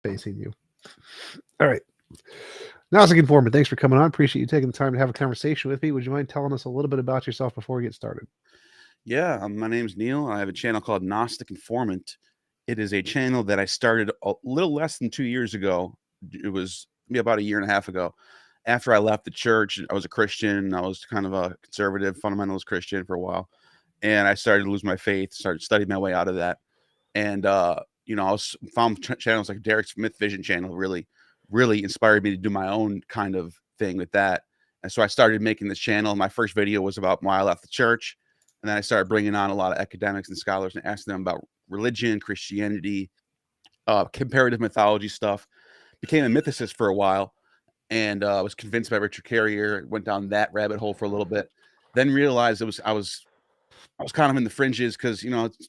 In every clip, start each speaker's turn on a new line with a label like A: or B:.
A: facing you. All right. Gnostic Informant, thanks for coming on. Appreciate you taking the time to have a conversation with me. Would you mind telling us a little bit about yourself before we get started?
B: Yeah, my name's Neil. I have a channel called Gnostic Informant. It is a channel that I started a little less than 2 years ago. It was maybe about a year and a half ago. After I left the church, I was a Christian. I was kind of a conservative, fundamentalist Christian for a while. And I started to lose my faith, started studying my way out of that. And, I was found channels like Derek's Myth Vision channel really inspired me to do my own kind of thing with that. And so I started making this channel. My first video was about why I left the church. And then I started bringing on a lot of academics and scholars and asking them about religion, Christianity, comparative mythology stuff. Became a mythicist for a while, and was convinced by Richard Carrier. Went down that rabbit hole for a little bit. Then realized I was kind of in the fringes because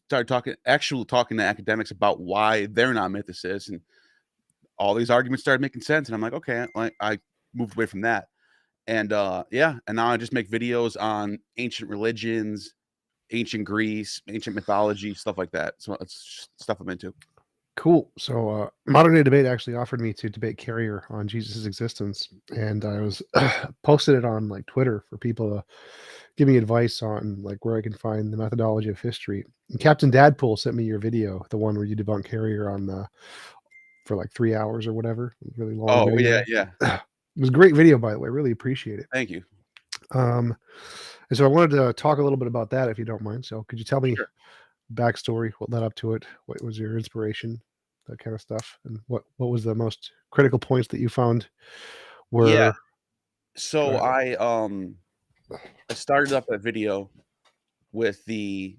B: started talking to academics about why they're not mythicists, and all these arguments started making sense. And I'm like, okay, I moved away from that. And and now I just make videos on ancient religions, ancient Greece, ancient mythology, stuff like that. So it's stuff I'm into.
A: Cool. So, Modern Day Debate actually offered me to debate Carrier on Jesus' existence, and I was posted it on like Twitter for people to give me advice on like where I can find the methodology of history. And Captain Dadpool sent me your video, the one where you debunk Carrier on the for like 3 hours or whatever, really long
B: Oh
A: video.
B: yeah.
A: It was a great video, by the way. Really appreciate it.
B: Thank you.
A: And so I wanted to talk a little bit about that, if you don't mind. So, could you tell me backstory, what led up to it, what was your inspiration, that kind of stuff, and what was the most critical points that you found were?
B: Yeah. So I started up that video with the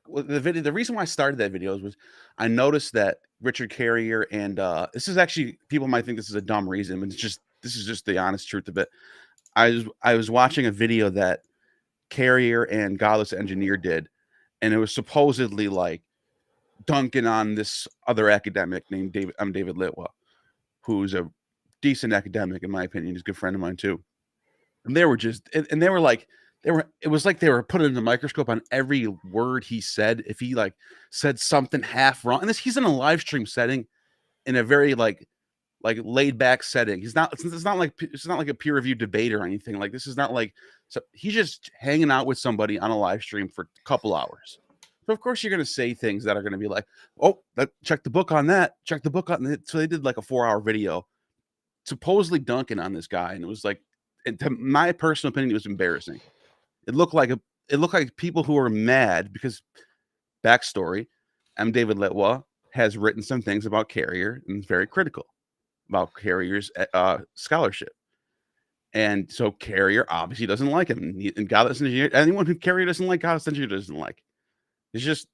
B: video. The reason why I started that video was I noticed that Richard Carrier and this is actually, people might think this is a dumb reason, but this is just the honest truth of it. I was watching a video that Carrier and Godless Engineer did, and it was supposedly like dunking on this other academic named David Litwa, who's a decent academic in my opinion. He's a good friend of mine too. And they were it was like they were putting a microscope on every word he said. If he like said something half wrong, and he's in a live stream setting in a very like laid back setting. It's not like a peer reviewed debate or anything. Like this is not like, so he's just hanging out with somebody on a live stream for a couple hours. So of course you're going to say things that are going to be like, oh, check the book on that. Check the book on it. So they did like a 4-hour video supposedly dunking on this guy. And it was like, to my personal opinion, it was embarrassing. It looked like people who are mad because, backstory, David Litwa has written some things about Carrier and is very critical about Carrier's scholarship. And so Carrier obviously doesn't like him. And Godless Engineer, anyone who Carrier doesn't like, Godless Engineer doesn't like. It's just,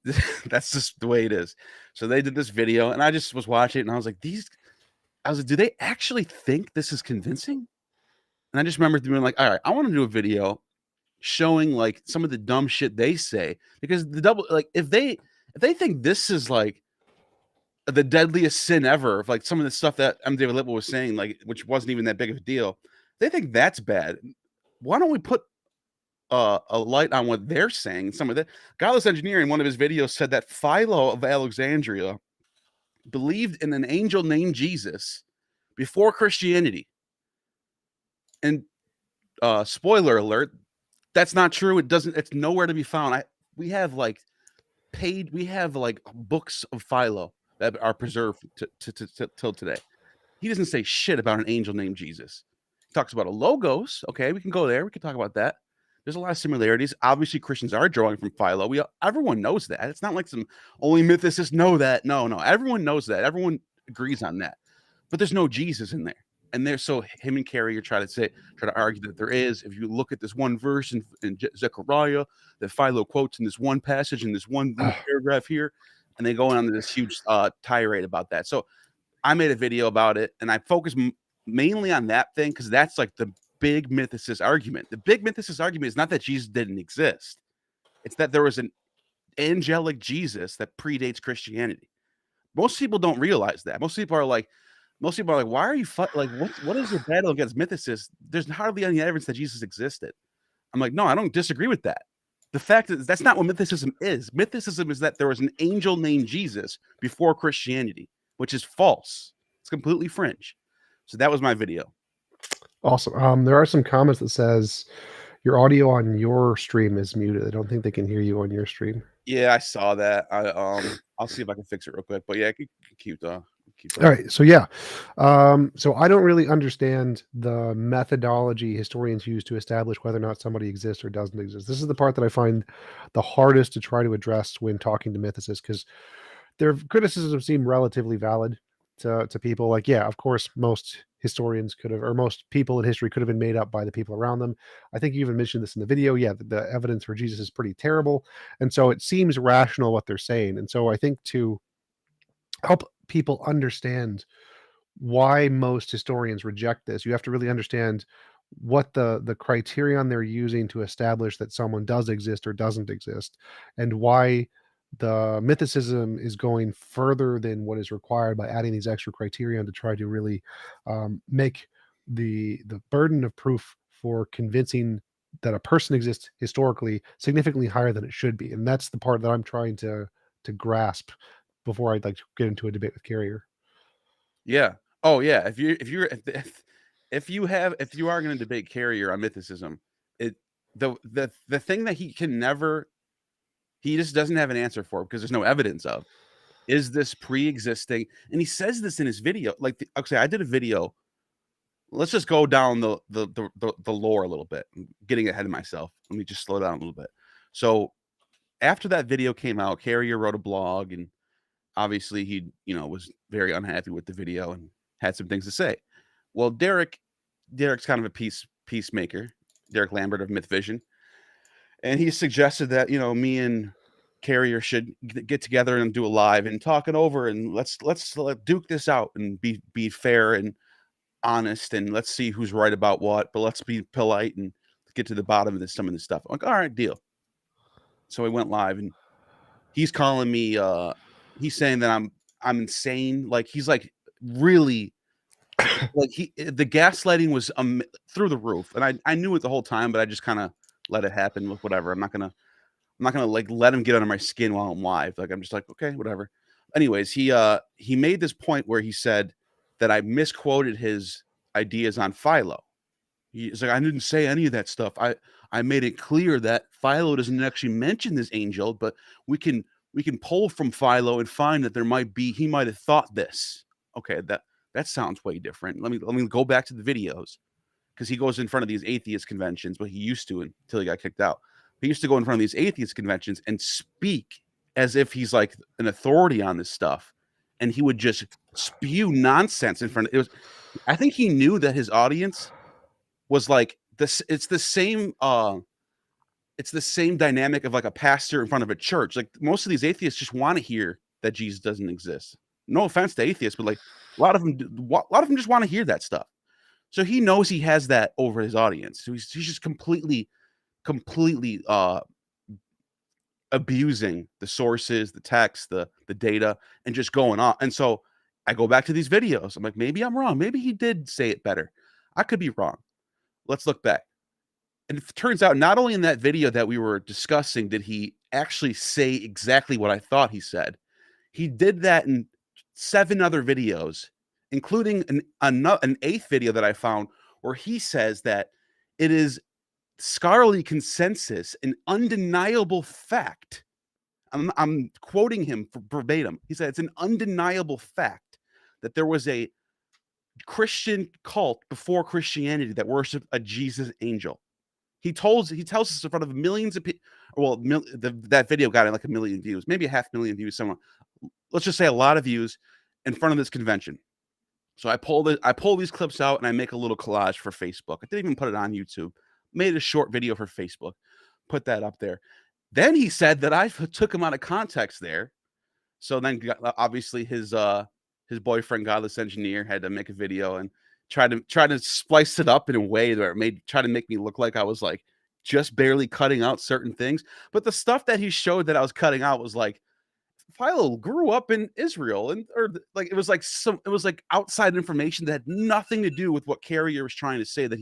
B: that's just the way it is. So they did this video, and I just was watching it, and I was like, do they actually think this is convincing? And I just remember being like, all right, I want to do a video showing like some of the dumb shit they say, because if they think this is like the deadliest sin ever, of like some of the stuff that David Little was saying, like, which wasn't even that big of a deal, they think that's bad. Why don't we put a light on what they're saying? Some of the Godless Engineer in one of his videos said that Philo of Alexandria believed in an angel named Jesus before Christianity. And spoiler alert, that's not true. It's nowhere to be found. We have books of Philo that are preserved till today. He doesn't say shit about an angel named Jesus. He talks about a logos. Okay, we can go there. We can talk about that. There's a lot of similarities. Obviously, Christians are drawing from Philo. Everyone knows that. It's not like some only mythicists know that. No. Everyone knows that. Everyone agrees on that. But there's no Jesus in there. And so him and Carrier try to argue that there is. If you look at this one verse in Zechariah that Philo quotes in this one passage in this one paragraph here, and they go on to this huge tirade about that. So I made a video about it, and I focus mainly on that thing because that's like the big mythicist argument. The big mythicist argument is not that Jesus didn't exist. It's that there was an angelic Jesus that predates Christianity. Most people don't realize that. Most people are like, why are you what is your battle against mythicists? There's hardly any evidence that Jesus existed. I'm like, no, I don't disagree with that. The fact is that's not what mythicism is. Mythicism is that there was an angel named Jesus before Christianity, which is false. It's completely fringe. So that was my video.
A: Awesome. There are some comments that says your audio on your stream is muted. I don't think they can hear you on your stream.
B: Yeah, I saw that. I'll see if I can fix it real quick. But yeah, keep
A: All right. So yeah. So I don't really understand the methodology historians use to establish whether or not somebody exists or doesn't exist. This is the part that I find the hardest to try to address when talking to mythicists, because their criticisms seem relatively valid to people. Like, yeah, of course, most historians could have, or most people in history could have been made up by the people around them. I think you even mentioned this in the video. Yeah, the evidence for Jesus is pretty terrible. And so it seems rational what they're saying. And so I think to help people understand why most historians reject this, you have to really understand what the criterion they're using to establish that someone does exist or doesn't exist, and why the mythicism is going further than what is required by adding these extra criterion to try to really make the burden of proof for convincing that a person exists historically significantly higher than it should be. And that's the part that I'm trying to grasp before I'd like to get into a debate with Carrier.
B: Yeah. Oh yeah. If you are going to debate Carrier on mythicism, it the thing that he just doesn't have an answer for because there's no evidence of is this pre-existing, and he says this in his video. Like, okay, I did a video. Let's just go down the lore a little bit. I'm getting ahead of myself. Let me just slow down a little bit. So after that video came out, Carrier wrote a blog, and obviously he was very unhappy with the video and had some things to say. Well, Derek's kind of a peacemaker, Derek Lambert of Myth Vision, and he suggested that me and Carrier should get together and do a live and talk it over, and let's duke this out and be fair and honest, and let's see who's right about what, but let's be polite and get to the bottom of some of this stuff. I'm like, all right, deal. So we went live, and he's calling me. He's saying that I'm insane. Like, he's like really like the gaslighting was through the roof, and I knew it the whole time, but I just kind of let it happen with whatever. I'm not gonna like let him get under my skin while I'm live. Like, I'm just like, okay, whatever. Anyways, he made this point where he said that I misquoted his ideas on Philo. He's like, I didn't say any of that stuff. I made it clear that Philo doesn't actually mention this angel, but we can pull from Philo and find that he might have thought this. Okay, that sounds way different. Let me go back to the videos, because he goes in front of these atheist conventions, but he used to until he got kicked out. He used to go in front of these atheist conventions and speak as if he's like an authority on this stuff, and he would just spew nonsense in front of it. I think he knew that his audience was like this. It's the same dynamic of like a pastor in front of a church. Like, most of these atheists just want to hear that Jesus doesn't exist. No offense to atheists, but like a lot of them just want to hear that stuff. So he knows he has that over his audience. So he's just completely abusing the sources, the text, the data, and just going on. And so I go back to these videos. I'm like, maybe I'm wrong. Maybe he did say it better. I could be wrong. Let's look back. And it turns out not only in that video that we were discussing did he actually say exactly what I thought he said, he did that in 7 other videos, including an 8th video that I found where he says that it is scholarly consensus, an undeniable fact. I'm quoting him verbatim. He said it's an undeniable fact that there was a Christian cult before Christianity that worshiped a Jesus angel. He tells us in front of millions of people. Well, that video got like 1 million views, maybe 500,000 views somewhere. Let's just say a lot of views in front of this convention. So I pull these clips out and I make a little collage for Facebook. I didn't even put it on YouTube. Made a short video for Facebook, put that up there. Then he said that I took him out of context there. So then obviously his boyfriend, Godless Engineer, had to make a video and try to splice it up in a way that try to make me look like I was like just barely cutting out certain things. But the stuff that he showed that I was cutting out was like, Philo grew up in Israel, it was like outside information that had nothing to do with what Carrier was trying to say that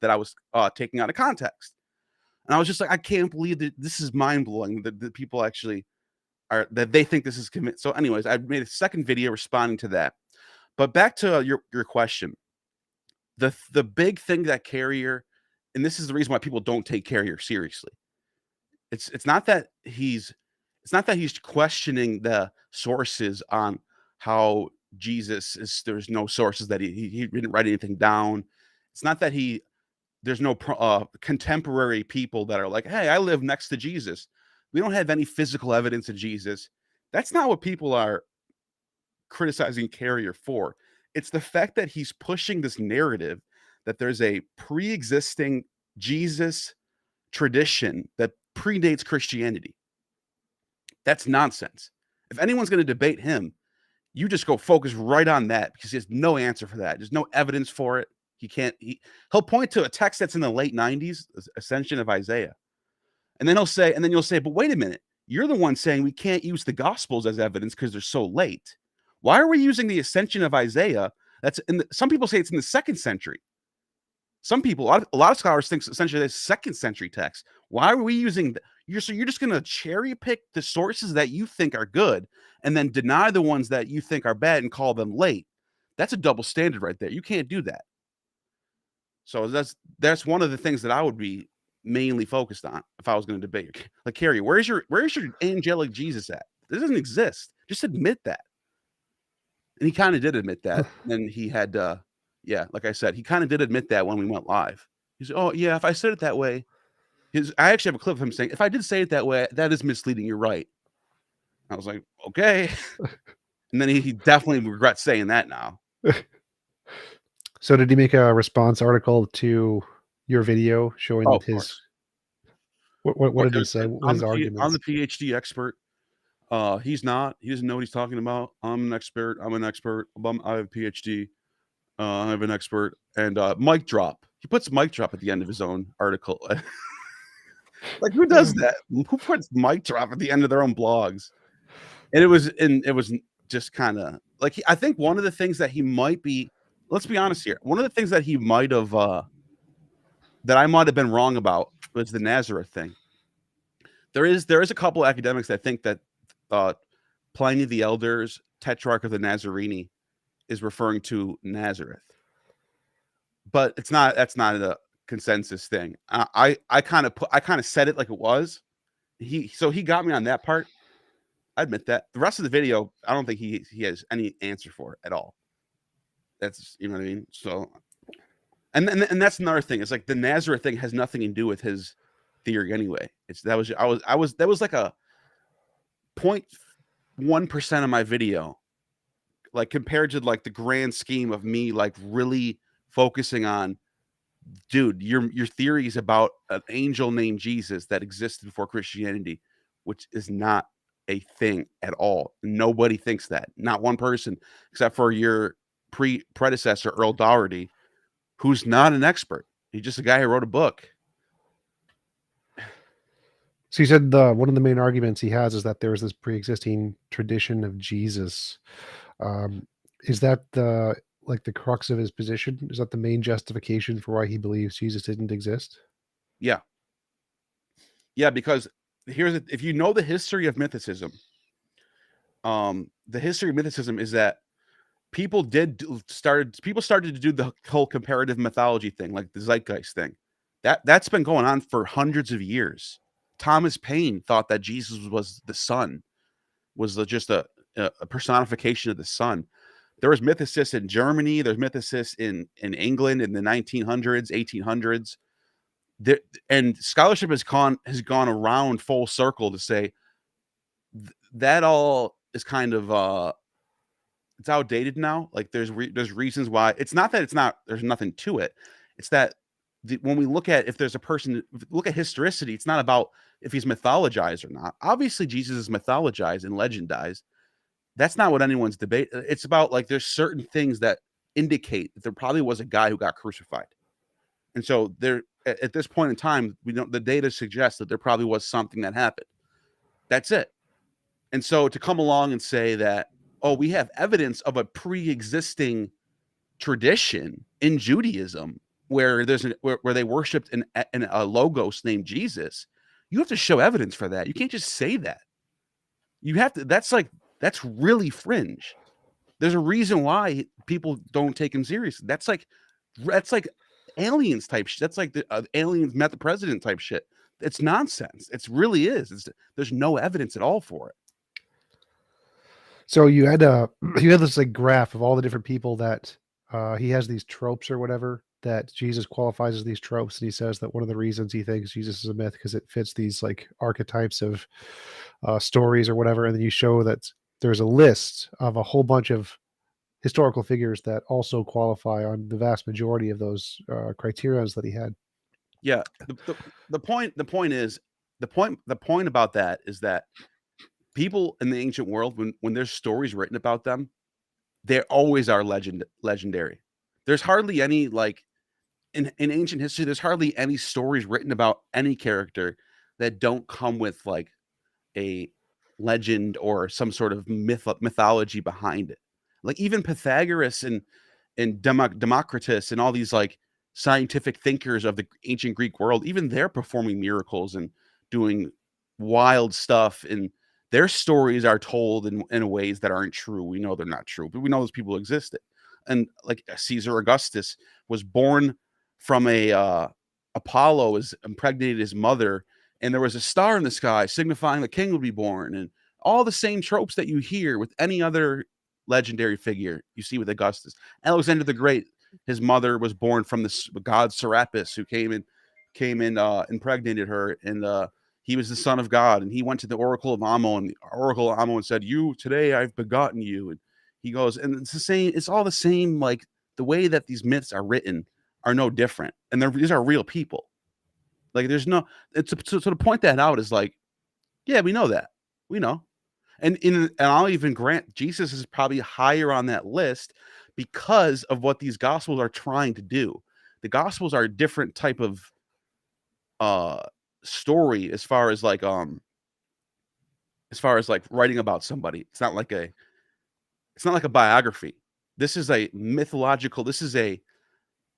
B: I was taking out of context. And I was just like, I can't believe that this is mind blowing that people actually are, that they think this is commit. So, anyways, I made a second video responding to that. But back to your question, the big thing that Carrier, and this is the reason why people don't take Carrier seriously. It's not that he's questioning the sources on how Jesus is. There's no sources that he didn't write anything down. It's not that there's no contemporary people that are like, hey, I live next to Jesus. We don't have any physical evidence of Jesus. That's not what people are criticizing Carrier for. It's the fact that he's pushing this narrative that there's a pre-existing Jesus tradition that predates Christianity. That's nonsense. If anyone's going to debate him, you just go focus right on that, because he has no answer for that. There's no evidence for it. He'll point to a text that's in the late 90s, Ascension of Isaiah. And then you'll say, but wait a minute, you're the one saying we can't use the Gospels as evidence because they're so late. Why are we using the Ascension of Isaiah? Some people say it's in the 2nd century. Some people, a lot of scholars think essentially that's 2nd century text. Why are we using? You're just going to cherry pick the sources that you think are good and then deny the ones that you think are bad and call them late. That's a double standard right there. You can't do that. So that's one of the things that I would be mainly focused on if I was going to debate. Like, Carrie, where's your angelic Jesus at? It doesn't exist. Just admit that. And he kind of did admit that. And he had, like I said, he kind of did admit that when we went live. He said, oh, yeah, if I said it that way. I actually have a clip of him saying, if I did say it that way, that is misleading. You're right. I was like, okay. And then he definitely regrets saying that now.
A: So did he make a response article to your video showing his? What did he say? What was his arguments?
B: I'm the PhD expert. He's not. He doesn't know what he's talking about. I'm an expert. I have a PhD. I have an expert. And mic drop. He puts mic drop at the end of his own article. Like, who does that? Who puts mic drop at the end of their own blogs? And it was just kind of like, I think one of the things that he might be, let's be honest here, one of the things that he might have, that I might have been wrong about was the Nazareth thing. There is a couple of academics that think that Pliny the Elder's Tetrarch of the Nazarini is referring to Nazareth, but that's not a consensus thing. I kind of said it like it was. He got me on that part. I admit that. The rest of the video, I don't think he has any answer for it at all. That's, you know what I mean? So, and that's another thing. It's like the Nazareth thing has nothing to do with his theory anyway. That was like a 0.1% of my video, like, compared to like the grand scheme of me like really focusing on, dude, your theory is about an angel named Jesus that existed before Christianity, which is not a thing at all. Nobody thinks that. Not one person, except for your predecessor, Earl Doherty, who's not an expert. He's just a guy who wrote a book.
A: So you said one of the main arguments he has is that there is this pre-existing tradition of Jesus. Is that the crux of his position? Is that the main justification for why he believes Jesus didn't exist?
B: Yeah. Yeah, because if you know the history of mythicism, the history of mythicism is that people started to do the whole comparative mythology thing, like the zeitgeist thing. That's been going on for hundreds of years. Thomas Paine thought that Jesus was the sun, was just a personification of the sun. There was mythicists in Germany. There's mythicists in England in the 1900s, 1800s. And scholarship has gone around full circle to say that all is kind of it's outdated now. Like, there's reasons why. It's not that there's nothing to it. It's that when we look at, if there's a person, look at historicity, it's not about if he's mythologized or not. Obviously, Jesus is mythologized and legendized. That's not what anyone's debate. It's about, like, there's certain things that indicate that there probably was a guy who got crucified. And so there, at this point in time, the data suggests that there probably was something that happened. That's it. And so to come along and say that, oh, we have evidence of a pre-existing tradition in Judaism, where where they worshipped a logos named Jesus, you have to show evidence for that. You can't just say that. You have to. That's really fringe. There's a reason why people don't take him seriously. That's like aliens type shit. That's like the aliens met the president type shit. It's nonsense. It really is. There's no evidence at all for it.
A: So you had this like graph of all the different people that he has these tropes or whatever that Jesus qualifies as these tropes, and he says that one of the reasons he thinks Jesus is a myth because it fits these like archetypes of stories or whatever, and then you show that there's a list of a whole bunch of historical figures that also qualify on the vast majority of those criterions that he had.
B: Yeah. The point about that is that people in the ancient world, when there's stories written about them, they always are legendary. There's hardly any like in ancient history, there's hardly any stories written about any character that don't come with like a legend or some sort of mythology behind it. Like even Pythagoras and Democritus and all these like scientific thinkers of the ancient Greek world, even they're performing miracles and doing wild stuff, and their stories are told in ways that aren't true. We know they're not true, but we know those people existed. And like Caesar Augustus was born from a Apollo is impregnated his mother, and there was a star in the sky signifying the king would be born, and all the same tropes that you hear with any other legendary figure you see with Augustus. Alexander the Great, his mother was born from the god Serapis, who came in impregnated her, and he was the son of God, and he went to the oracle of Ammon, and the oracle of Ammon said, "You today I've begotten you." And he goes, and it's the same. It's all the same. Like the way that these myths are written are no different, and these are real people. Like there's no. It's so to point that out is like, yeah, we know that. We know. And I'll even grant Jesus is probably higher on that list because of what these gospels are trying to do. The gospels are a different type of story as far as like writing about somebody. It's not like a biography. This is a mythological. This is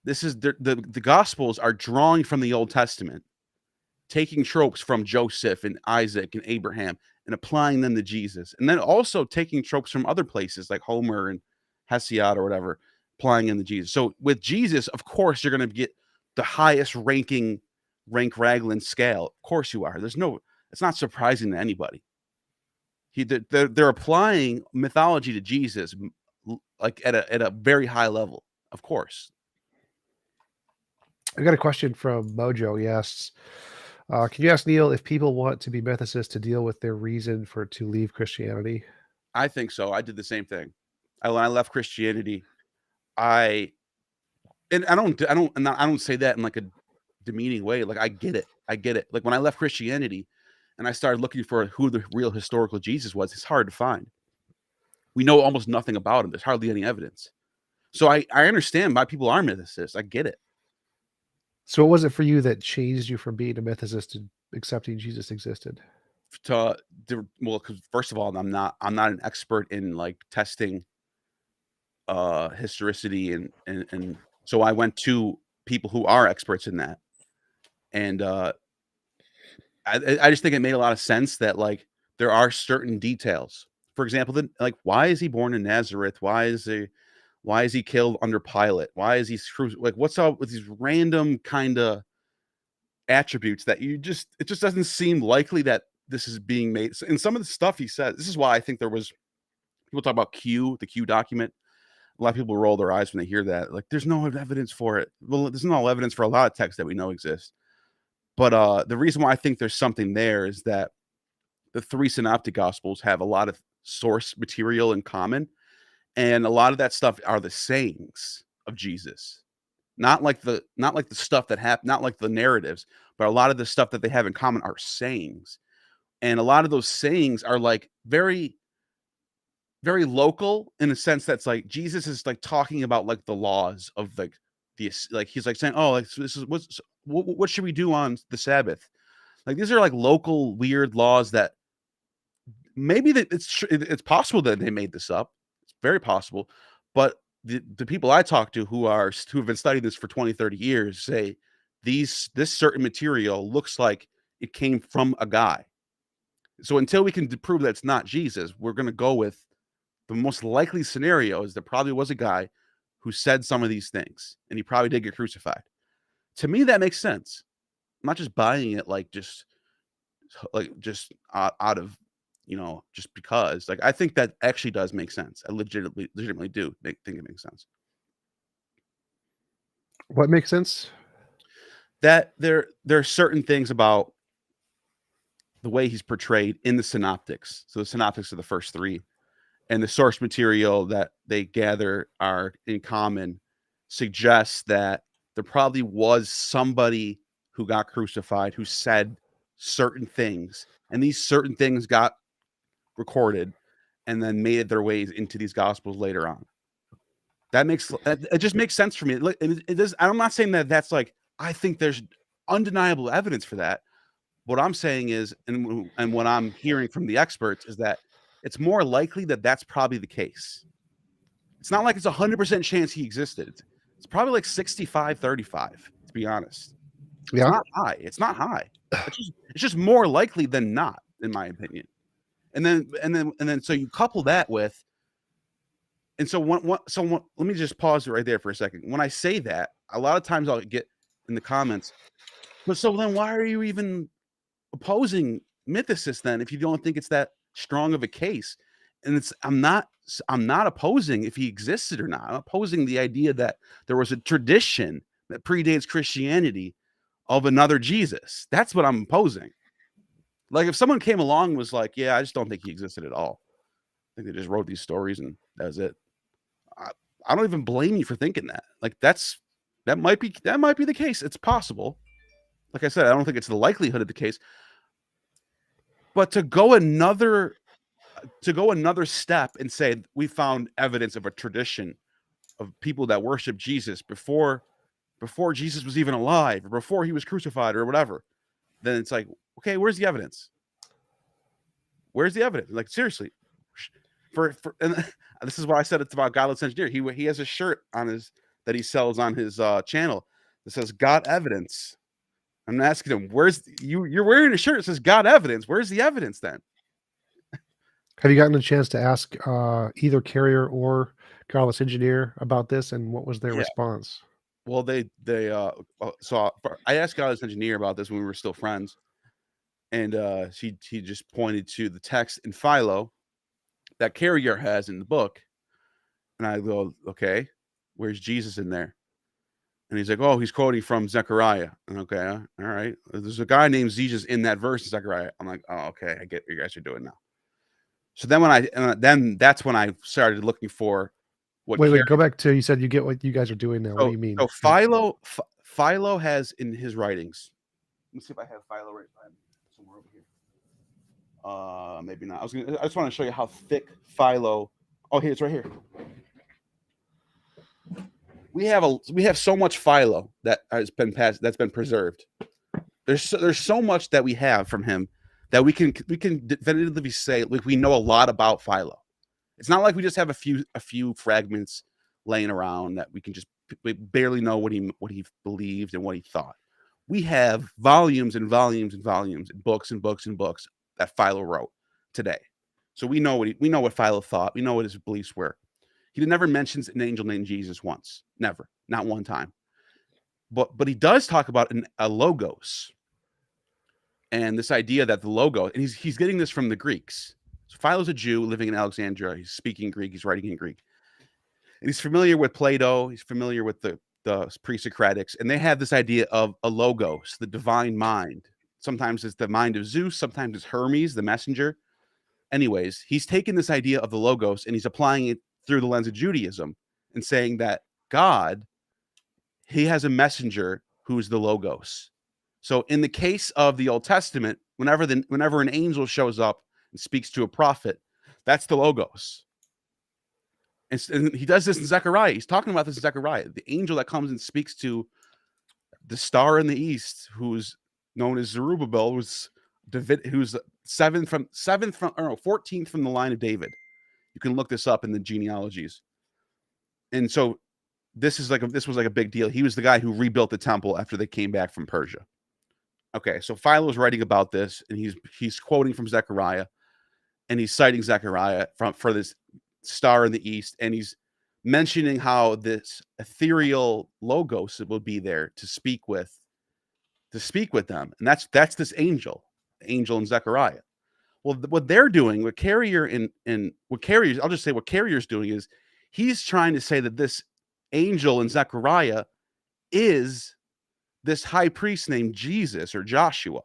B: the gospels are drawing from the Old Testament, taking tropes from Joseph and Isaac and Abraham and applying them to Jesus. And then also taking tropes from other places like Homer and Hesiod or whatever, applying them to Jesus. So with Jesus, of course, you're going to get the highest rank Raglan scale. Of course you are. It's not surprising to anybody. They're applying mythology to Jesus like at a very high level, of course.
A: I got a question from Mojo. He asks, can you ask Neil if people want to be mythicists to deal with their reason to leave Christianity?
B: I think so. I did the same thing. When I left Christianity, I don't say that in like a demeaning way. Like I get it. Like when I left Christianity and I started looking for who the real historical Jesus was, it's hard to find. We know almost nothing about him. There's hardly any evidence. So I understand why people are mythicists. I get it.
A: So what was it for you that changed you from being a mythicist to accepting Jesus existed?
B: Well, because first of all, I'm not an expert in like testing historicity and so I went to people who are experts in that. And I just think it made a lot of sense that like there are certain details. For example, like why is he born in Nazareth? Why is he killed under Pilate? Why is he like what's up with these random kind of attributes that it just doesn't seem likely that this is being made. And some of the stuff he said, this is why I think there was people talk about the Q document. A lot of people roll their eyes when they hear that. Like, there's no evidence for it. Well, there's no evidence for a lot of texts that we know exist. But the reason why I think there's something there is that the three synoptic gospels have a lot of source material in common, and a lot of that stuff are the sayings of Jesus. Not like the stuff that happened, not like the narratives, but a lot of the stuff that they have in common are sayings. And a lot of those sayings are like very, very local in a sense that's like Jesus is like talking about like the laws of like like he's like saying, oh, like this is what should we do on the Sabbath? Like these are like local weird laws that maybe that it's possible that they made this up. It's very possible, but the people I talk to who have been studying this for 20, 30 years say this certain material looks like it came from a guy. So until we can prove that it's not Jesus, we're going to go with the most likely scenario is there probably was a guy who said some of these things, and he probably did get crucified. To me, that makes sense. I'm not just buying it just out of just because. Like, I think that actually does make sense. I legitimately do think it makes sense.
A: What makes sense?
B: That there are certain things about the way he's portrayed in the synoptics. So the synoptics are the first three, and the source material that they gather are in common suggests that there probably was somebody who got crucified who said certain things, and these certain things got recorded and then made their ways into these gospels later on. It just makes sense for me. It does. I'm not saying that that's like, I think there's undeniable evidence for that. What I'm saying is, and what I'm hearing from the experts is that it's more likely that that's probably the case. It's not like it's 100% chance he existed. It's probably like 65-35, to be honest.
A: Yeah.
B: It's not high. It's just more likely than not, in my opinion. And then so you couple that with, and so let me just pause it right there for a second. When I say that, a lot of times I'll get in the comments, but so then why are you even opposing mythicists then if you don't think it's that strong of a case? And I'm not opposing if he existed or not. I'm opposing the idea that there was a tradition that predates Christianity of another Jesus. That's what I'm opposing. Like, if someone came along and was like, yeah, I just don't think he existed at all, I think they just wrote these stories and that was it, I don't even blame you for thinking that. Like, that might be the case. It's possible. Like I said, I don't think it's the likelihood of the case. But to go another step and say we found evidence of a tradition of people that worship Jesus before Jesus was even alive or before he was crucified or whatever, then it's like, okay, where's the evidence? Where's the evidence? Like, seriously. And this is why I said it's about Godless Engineer. He has a shirt on that he sells on his channel that says "God Evidence." I'm asking him, you're wearing a shirt that says "God Evidence." Where's the evidence then?
A: Have you gotten a chance to ask either Carrier or Godless Engineer about this, and what was their response?
B: Well, so I asked Godless Engineer about this when we were still friends, and he just pointed to the text in Philo that Carrier has in the book, and I go, okay, where's Jesus in there? And he's like, oh, he's quoting from Zechariah. And okay, all right. There's a guy named Jesus in that verse in Zechariah. I'm like, oh, okay, I get what you guys are doing now. So then that's when I started looking for what.
A: Wait, go back to, you said you get what you guys are doing now. What do you mean?
B: So Philo has in his writings. Let me see if I have Philo right somewhere over here. Maybe not. I just want to show you how thick Philo. Oh, here, it's right here. We have so much Philo that has been that's been preserved. There's so much that we have from him that we can definitively say, like, we know a lot about Philo. It's not like we just have a few fragments laying around that we barely know what he believed and what he thought. We have volumes and volumes and volumes and books and books and books that Philo wrote today. So we know what Philo thought. We know what his beliefs were. He never mentions an angel named Jesus once. Never. Not one time. But he does talk about a logos. And this idea that the logos, and he's getting this from the Greeks. So Philo's a Jew living in Alexandria. He's speaking Greek. He's writing in Greek. And he's familiar with Plato. He's familiar with the pre-Socratics. And they have this idea of a logos, the divine mind. Sometimes it's the mind of Zeus. Sometimes it's Hermes, the messenger. Anyways, he's taken this idea of the logos and he's applying it through the lens of Judaism and saying that God, he has a messenger who's the logos. So in the case of the Old Testament, whenever an angel shows up and speaks to a prophet, that's the logos. And he does this in Zechariah. He's talking about this in Zechariah. The angel that comes and speaks to the star in the east, who's known as Zerubbabel, who's 14th from the line of David. You can look this up in the genealogies. And so this was like a big deal. He was the guy who rebuilt the temple after they came back from Persia. Okay, so Philo is writing about this, and he's quoting from Zechariah, and he's citing Zechariah for this star in the east, and he's mentioning how this ethereal logos would be there to speak with them, and that's this angel in Zechariah. Well, what they're doing, what Carrier and what Carrier's, I'll just say what Carrier's doing is he's trying to say that this angel in Zechariah is this high priest named Jesus or Joshua,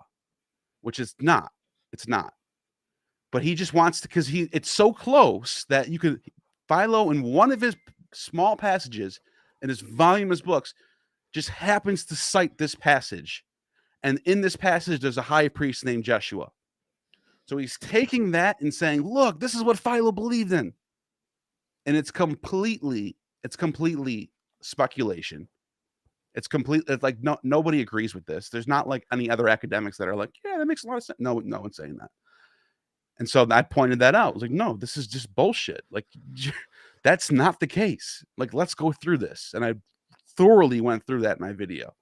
B: which is not. It's not. But he just wants to, because it's so close that you could, Philo in one of his small passages in his voluminous books just happens to cite this passage. And in this passage, there's a high priest named Joshua. So he's taking that and saying, look, this is what Philo believed in. And it's completely speculation. It's like nobody agrees with this. There's not like any other academics that are like, yeah, that makes a lot of sense. No one's saying that. And so I pointed that out. I was like, no, this is just bullshit. Like, that's not the case. Like, let's go through this. And I thoroughly went through that in my video.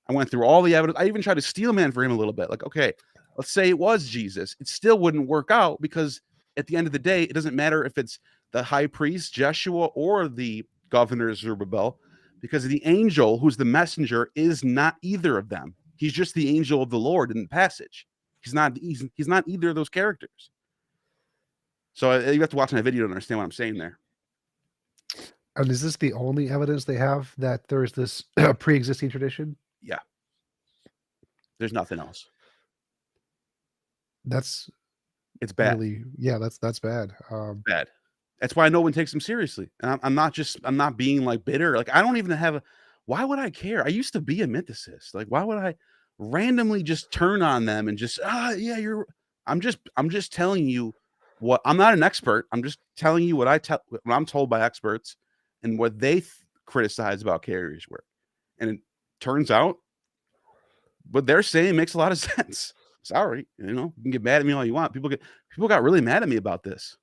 B: I went through all the evidence. I even tried to steel man for him a little bit. Like, okay, let's say it was Jesus. It still wouldn't work out because at the end of the day, it doesn't matter if it's the high priest, Jeshua, or the governor, Zerubbabel, because the angel who's the messenger is not either of them. He's just the angel of the Lord in the passage. He's not either of those characters. So you have to watch my video to understand what I'm saying there.
A: And is this the only evidence they have that there is this pre-existing tradition?
B: Yeah. There's nothing else.
A: It's
B: bad.
A: Really, yeah, that's bad.
B: Bad. That's why no one takes them seriously. And I'm not being like bitter. Like, I don't even have why would I care? I used to be a mythicist. Like, why would I randomly just turn on them and just, yeah, I'm just telling you what, I'm not an expert. I'm just telling you what I'm told by experts and what they criticize about Carrier's work. And it turns out what they're saying makes a lot of sense. Sorry, you can get mad at me all you want. People got really mad at me about this.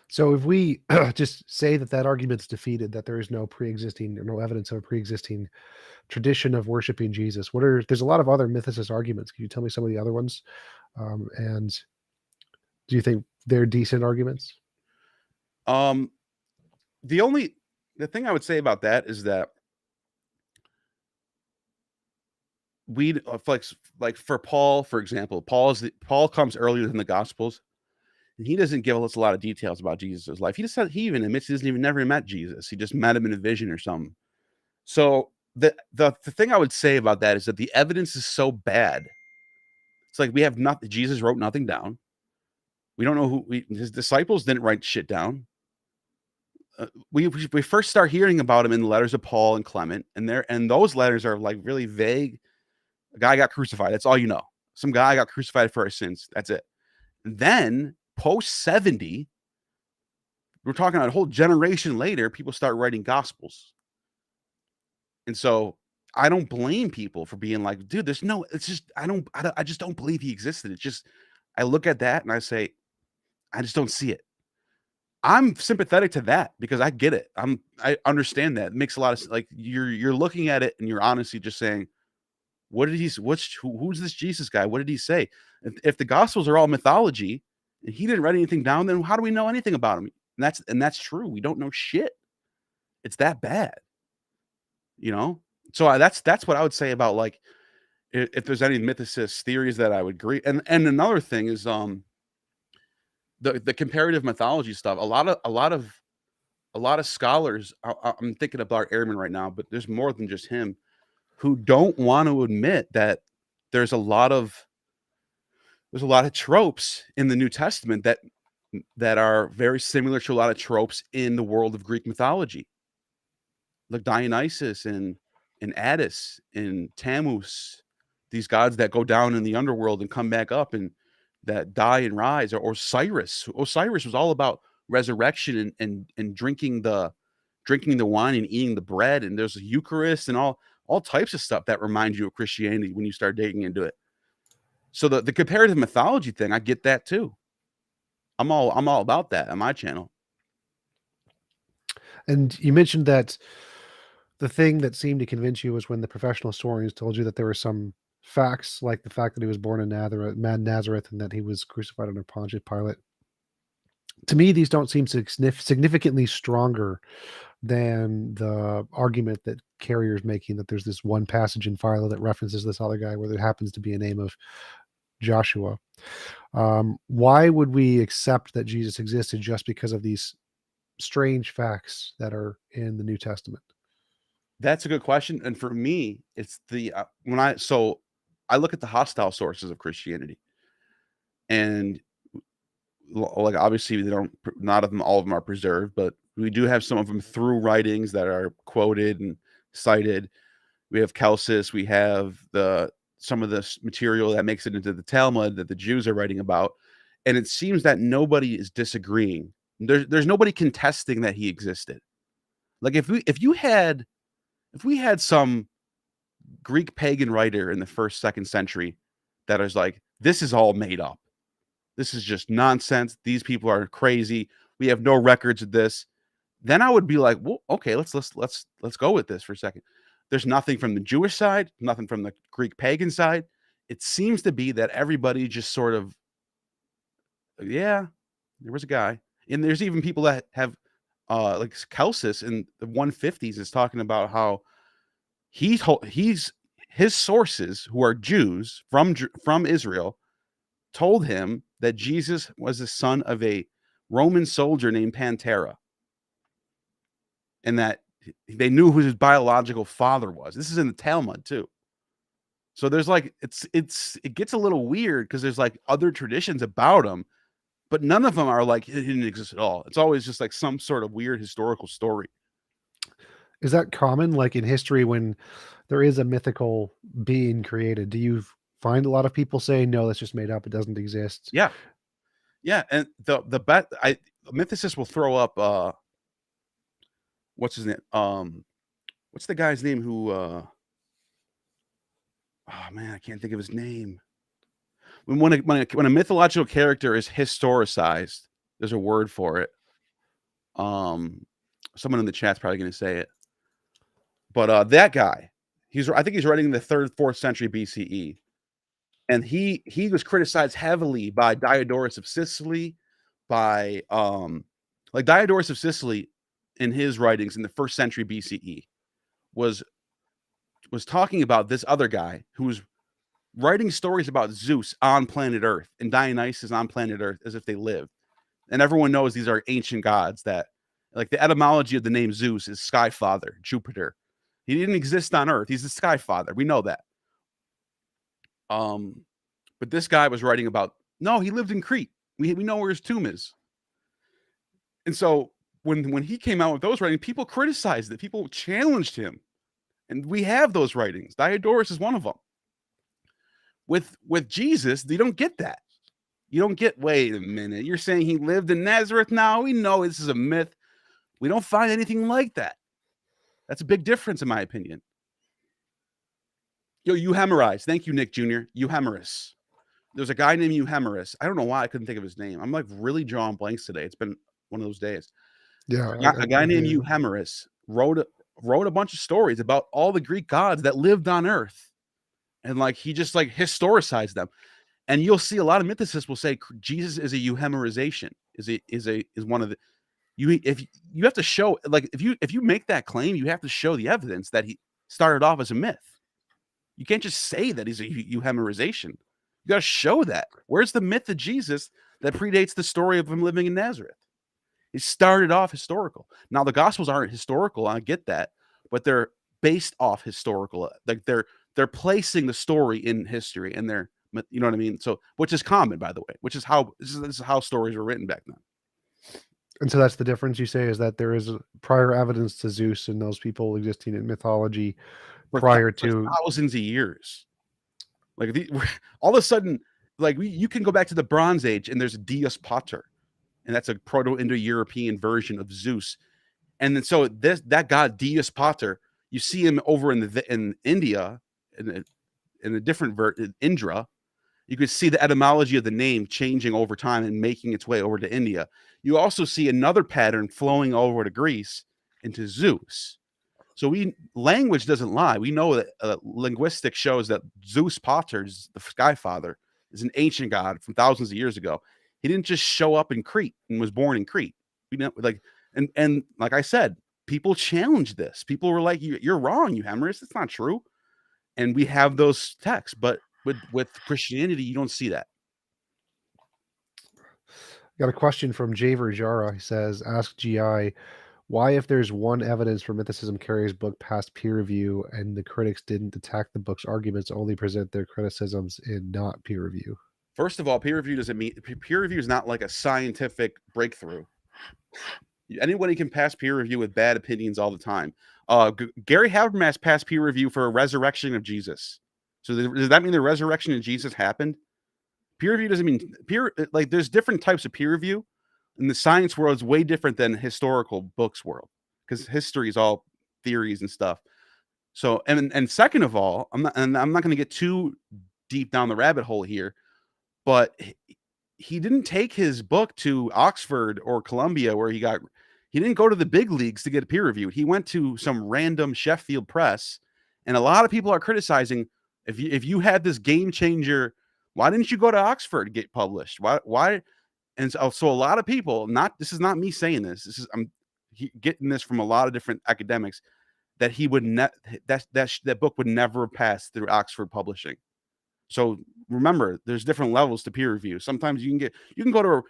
A: So if we just say that argument's defeated, that there is no pre-existing or no evidence of a pre-existing tradition of worshiping Jesus, there's a lot of other mythicist arguments. Can you tell me some of the other ones? And do you think they're decent arguments?
B: The thing I would say about that is that we like for Paul, for example, Paul comes earlier than the Gospels, and he doesn't give us a lot of details about Jesus' life. He even admits he never met Jesus. He just met him in a vision or something. So the thing I would say about that is that the evidence is so bad. It's like we have nothing. Jesus wrote nothing down. We don't know his disciples didn't write shit down. We first start hearing about him in the letters of Paul and Clement, and those letters are like really vague. A guy got crucified. That's all you know. Some guy got crucified for our sins. That's it. And then post 70, we're talking a whole generation later, people start writing gospels. And so I don't blame people for being like, dude, it's just, I just don't believe he existed. It's just, I look at that and I say, I just don't see it. I'm sympathetic to that because I get it. I understand that. It makes a lot of, like, you're looking at it and you're honestly just saying, who's this Jesus guy? What did he say? If the gospels are all mythology and he didn't write anything down, then how do we know anything about him? And that's true. We don't know shit. It's that bad. So that's what I would say about, like, if there's any mythicist theories that I would agree. And another thing is the comparative mythology stuff. A lot of scholars, I'm thinking about Ehrman right now, but there's more than just him, who don't want to admit that there's a lot of tropes in the New Testament that are very similar to a lot of tropes in the world of Greek mythology, like Dionysus and Attis and Tammuz, these gods that go down in the underworld and come back up and that die and rise, or Osiris. Osiris was all about resurrection and drinking the wine and eating the bread, and there's a Eucharist and all types of stuff that remind you of Christianity when you start digging into it. So the comparative mythology thing, I get that too. I'm all about that on my channel.
A: And you mentioned that the thing that seemed to convince you was when the professional historians told you that there were some facts, like the fact that he was born in Nazareth and that he was crucified under Pontius Pilate. To me, these don't seem significantly stronger than the argument that Carrier's making, that there's this one passage in Philo that references this other guy where there happens to be a name of Joshua. Why would we accept that Jesus existed just because of these strange facts that are in the New Testament?
B: That's a good question, and for me, it's the I look at the hostile sources of Christianity, and like obviously they don't, not of them, all of them are preserved, but we do have some of them through writings that are quoted and cited. We have Celsus, we have some of this material that makes it into the Talmud that the Jews are writing about, and it seems that nobody is disagreeing. There's nobody contesting that he existed. Like if we had some Greek pagan writer in the first, second century that is like, this is all made up. This is just nonsense. These people are crazy. We have no records of this. Then I would be like, well, okay, let's go with this for a second. There's nothing from the Jewish side, nothing from the Greek pagan side. It seems to be that everybody just sort of, yeah, there was a guy. And there's even people that have like Celsus in the 150s is talking about how he's his sources, who are Jews from Israel, told him that Jesus was the son of a Roman soldier named Pantera, and that they knew who his biological father was. This is in the Talmud too. So there's like it gets a little weird because there's like other traditions about him, but none of them are like it didn't exist at all. It's always just like some sort of weird historical story.
A: Is that common, like in history, when there is a mythical being created? Do you find a lot of people saying, no, that's just made up, it doesn't exist?
B: Yeah, yeah, and the bet I mythicists will throw up what's his name? What's the guy's name who oh man, I can't think of his name. When a mythological character is historicized, there's a word for it. Someone in the chat's probably going to say it, but that guy, I think he's writing in the 3rd, 4th century BCE, and he was criticized heavily by Diodorus of Sicily, by like Diodorus of Sicily in his writings in the 1st century BCE was talking about this other guy who was writing stories about Zeus on planet Earth and Dionysus on planet Earth as if they lived. And everyone knows these are ancient gods that, like, the etymology of the name Zeus is Sky Father, Jupiter. He didn't exist on Earth. He's the Sky Father. We know that. But this guy was writing about, no, he lived in Crete. We know where his tomb is. And so when he came out with those writings, people criticized it. People challenged him. And we have those writings. Diodorus is one of them. With Jesus, you don't get that. You don't get, wait a minute, you're saying he lived in Nazareth now? We know this is a myth. We don't find anything like that. That's a big difference, in my opinion. Yo, Euhemeris. Thank you, Nick Jr. Euhemeris. There's a guy named Euhemeris. I don't know why I couldn't think of his name. I'm like really drawing blanks today. It's been one of those days.
A: Yeah.
B: A guy named Euhemeris wrote a bunch of stories about all the Greek gods that lived on Earth. And like he just like historicized them. And you'll see a lot of mythicists will say Jesus is a euhemerization, is one of the if you have to show, like, if you make that claim, you have to show the evidence that he started off as a myth. You can't just say that he's a euhemerization. You got to show that. Where's the myth of Jesus that predates the story of him living in Nazareth? It started off historical. Now the Gospels aren't historical, I get that, but they're based off historical. Like they're placing the story in history, and they're, you know what I mean? So, which is common, by the way, which is how this is how stories were written back then.
A: And so that's the difference, you say, is that there is prior evidence to Zeus and those people existing in mythology prior to
B: thousands of years. Like all of a sudden, like you can go back to the Bronze Age and there's a Deus Pater, and that's a Proto-Indo-European version of Zeus. And then so that god Deus Pater, you see him over in India in a different Indra. You could see the etymology of the name changing over time and making its way over to India. You also see another pattern flowing over to Greece into Zeus. So language doesn't lie. We know that linguistics shows that Zeus Pater, the Sky Father, is an ancient god from thousands of years ago. He didn't just show up in Crete and was born in Crete. We know, like, and like I said, people challenged this. People were like, "You're wrong, you Hemorrhagis. It's not true." And we have those texts, but with Christianity, you don't see that.
A: Got a question from Javer Jara. He says, "Ask GI why, if there's one evidence for Mythicism Carrier's book past peer review, and the critics didn't attack the book's arguments, only present their criticisms in not peer review."
B: First of all, peer review doesn't mean peer review is not like a scientific breakthrough. Anybody can pass peer review with bad opinions all the time. Gary Habermas passed peer review for a resurrection of Jesus. So does that mean the resurrection of Jesus happened? Peer review doesn't mean like there's different types of peer review. In the science world is way different than historical books world, because history is all theories and stuff. So and second of all, I'm not going to get too deep down the rabbit hole here, but he didn't take his book to Oxford or Columbia where he didn't go to the big leagues to get peer reviewed. He went to some random Sheffield press, and a lot of people are criticizing, if you had this game changer, why didn't you go to Oxford to get published? Why? And so a lot of people, this is not me saying this. I'm getting this from a lot of different academics, that he would that book would never pass through Oxford publishing. So remember, there's different levels to peer review. Sometimes you can go to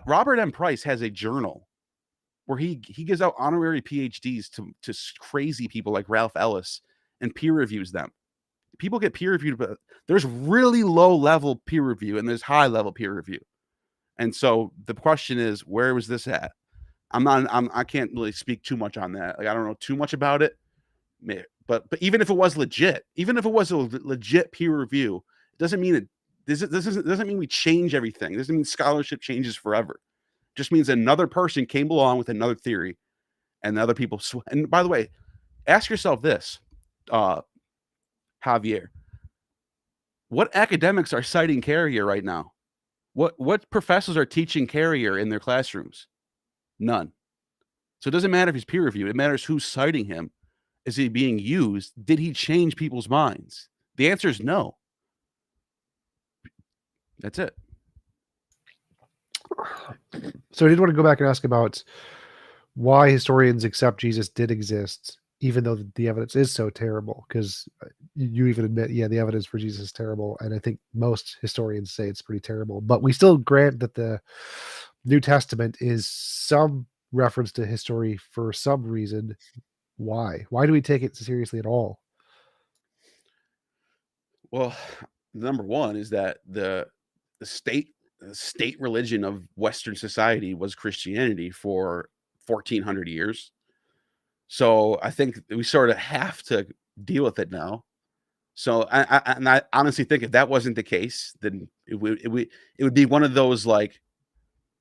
B: Robert M. Price has a journal where he gives out honorary PhDs to crazy people like Ralph Ellis and peer reviews them. People get peer reviewed, but there's really low level peer review and there's high level peer review. And so the question is, where was this at? I can't really speak too much on that. Like, I don't know too much about it. But even if it was legit, even if it was a legit peer review, it doesn't mean doesn't mean we change everything. It doesn't mean scholarship changes forever. It just means another person came along with another theory, and other people. And by the way, ask yourself this, Javier: what academics are citing Carrier right now? What professors are teaching Carrier in their classrooms? None. So it doesn't matter if he's peer reviewed. It matters who's citing him. Is he being used? Did he change people's minds? The answer is no. That's it.
A: So I did want to go back and ask about why historians accept Jesus did exist, even though the evidence is so terrible, because you even admit, yeah, the evidence for Jesus is terrible. And I think most historians say it's pretty terrible, but we still grant that the New Testament is some reference to history for some reason. Why do we take it seriously at all?
B: Well, number one is that the state religion of Western society was Christianity for 1400 years. So I think we sort of have to deal with it now. So I honestly think if that wasn't the case, then it would be one of those like,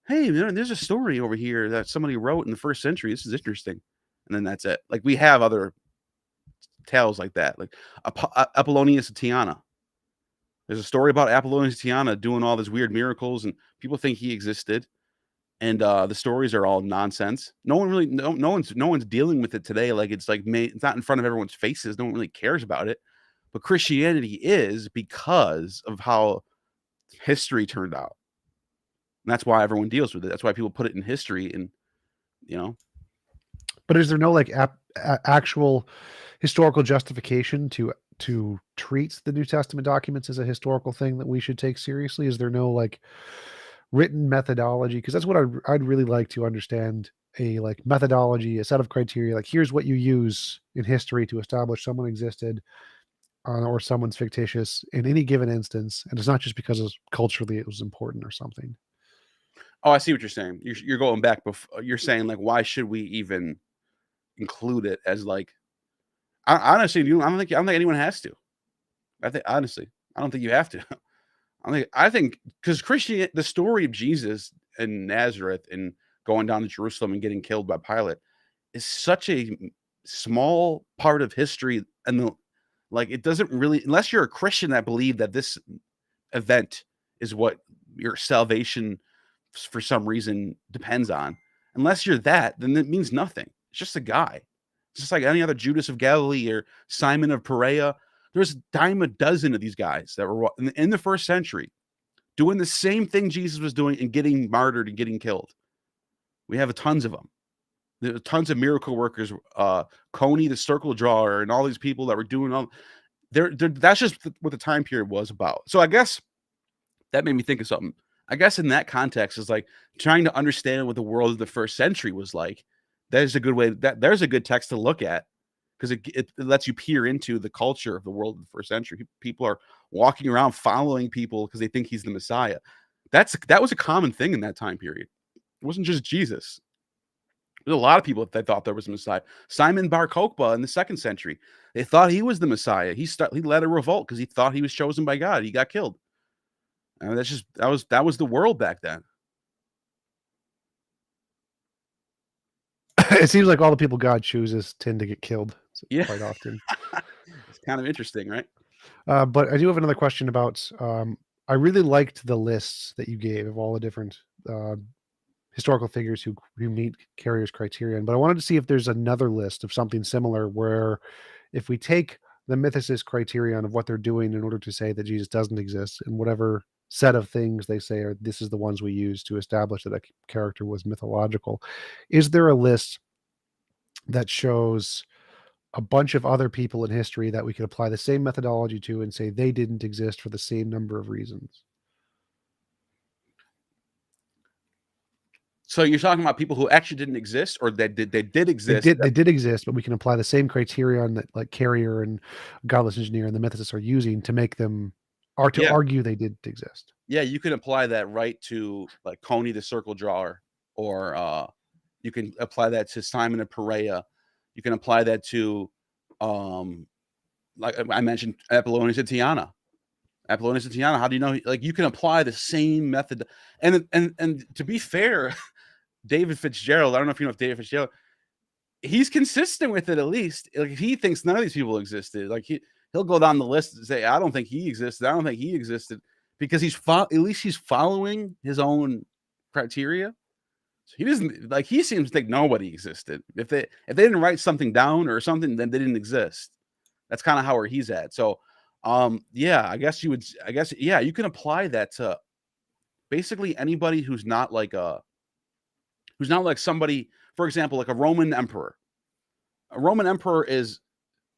B: hey, there's a story over here that somebody wrote in the first century. This is interesting. And then that's it. Like, we have other tales like that, like Apollonius of Tyana. There's a story about Apollonius of Tyana doing all these weird miracles, and people think he existed. And the stories are all nonsense. No one's dealing with it today. Like, it's not in front of everyone's faces. No one really cares about it. But Christianity is, because of how history turned out. And that's why everyone deals with it. That's why people put it in history, and
A: But is there no like actual historical justification to treat the New Testament documents as a historical thing that we should take seriously? Is there no like written methodology? Because that's what I'd really like to understand, a like methodology, a set of criteria. Like, here's what you use in history to establish someone existed or someone's fictitious in any given instance, and it's not just because culturally it was important or something.
B: Oh, I see what you're saying. You're going back before. You're saying, like, why should we even include it as like? Honestly, I don't think anyone has to. I don't think you have to. I think because the story of Jesus in Nazareth and going down to Jerusalem and getting killed by Pilate is such a small part of history, and it doesn't really, unless you're a Christian that believe that this event is what your salvation for some reason depends on, Unless you're that, then it means nothing. It's just a guy. It's just like any other Judas of Galilee or Simon of Perea. There's a dime a dozen of these guys that were in the first century doing the same thing Jesus was doing and getting martyred and getting killed. We have tons of them. There are tons of miracle workers, Coney the circle drawer, and all these people that were doing all. That's just what the time period was about. So I guess that made me think of something. I guess in that context is like trying to understand what the world of the first century was like. There's a good way there's a good text to look at because it lets you peer into the culture of the world of the first century. People are walking around following people because they think he's the Messiah. That was a common thing in that time period. It wasn't just Jesus. There's a lot of people that thought there was a Messiah. Simon Bar Kokhba in the 2nd century, they thought he was the Messiah. He led a revolt because he thought he was chosen by God. He got killed. And that was the world back then.
A: It seems like all the people God chooses tend to get killed quite often.
B: It's kind of interesting, right?
A: But I do have another question about. I really liked the lists that you gave of all the different historical figures who meet Carrier's criterion. But I wanted to see if there's another list of something similar where, if we take the mythicist criterion of what they're doing in order to say that Jesus doesn't exist, and whatever set of things they say are this is the ones we use to establish that a character was mythological, is there a list that shows a bunch of other people in history that we could apply the same methodology to and say they didn't exist for the same number of reasons?
B: So you're talking about people who actually didn't exist, or they did exist?
A: They did exist, but we can apply the same criterion that like Carrier and Godless Engineer and the Mythicists are using to make them, or to argue they did exist.
B: Yeah, you can apply that right to like Coney the circle drawer, or you can apply that to Simon of Perea. You can apply that to, like I mentioned, Apollonius and Tiana. Apollonius and Tiana. How do you know? Like you can apply the same method. And to be fair, David Fitzgerald. I don't know if you know if David Fitzgerald. He's consistent with it at least. Like he thinks none of these people existed. Like he'll go down the list and say, I don't think he existed. I don't think he existed, because at least he's following his own criteria. So he doesn't like. He seems to think nobody existed. If they didn't write something down or something, then they didn't exist. That's kind of how where he's at. So, yeah, I guess you can apply that to basically anybody who's not like somebody, for example, like a Roman emperor. A Roman emperor is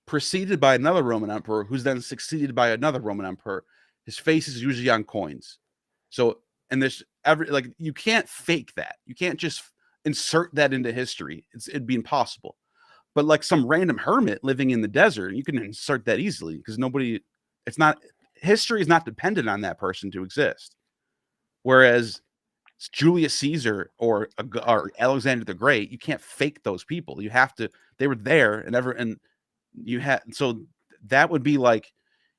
B: preceded by another Roman emperor, who's then succeeded by another Roman emperor. His face is usually on coins. So, and there's you can't fake that. You can't just insert that into history. It'd be impossible. But like some random hermit living in the desert, you can insert that easily because history is not dependent on that person to exist. Whereas Julius Caesar or Alexander the Great, you can't fake those people. You have to. They were there, so that would be like,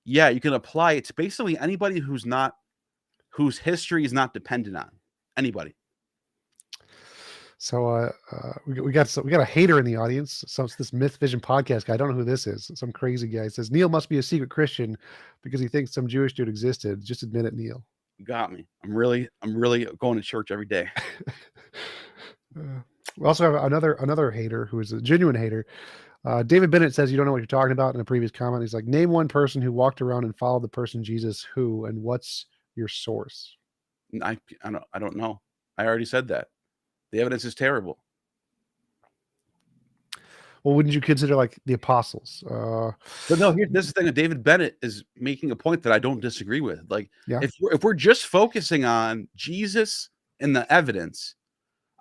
B: yeah, you can apply it to basically anybody whose history is not dependent on anybody.
A: So we got a hater in the audience. So it's this Myth Vision podcast guy. I don't know who this is. Some crazy guy says Neil must be a secret Christian because he thinks some Jewish dude existed. Just admit it, Neil.
B: You got me. I'm really going to church every day.
A: We also have another hater who is a genuine hater. David Bennett says you don't know what you're talking about in a previous comment. He's like, name one person who walked around and followed the person Jesus who, and what's your source?
B: I don't know. I already said that. The evidence is terrible.
A: Well, wouldn't you consider like the apostles?
B: But no, this is the thing that David Bennett is making a point that I don't disagree with. Like,
A: yeah.
B: if we're just focusing on Jesus and the evidence,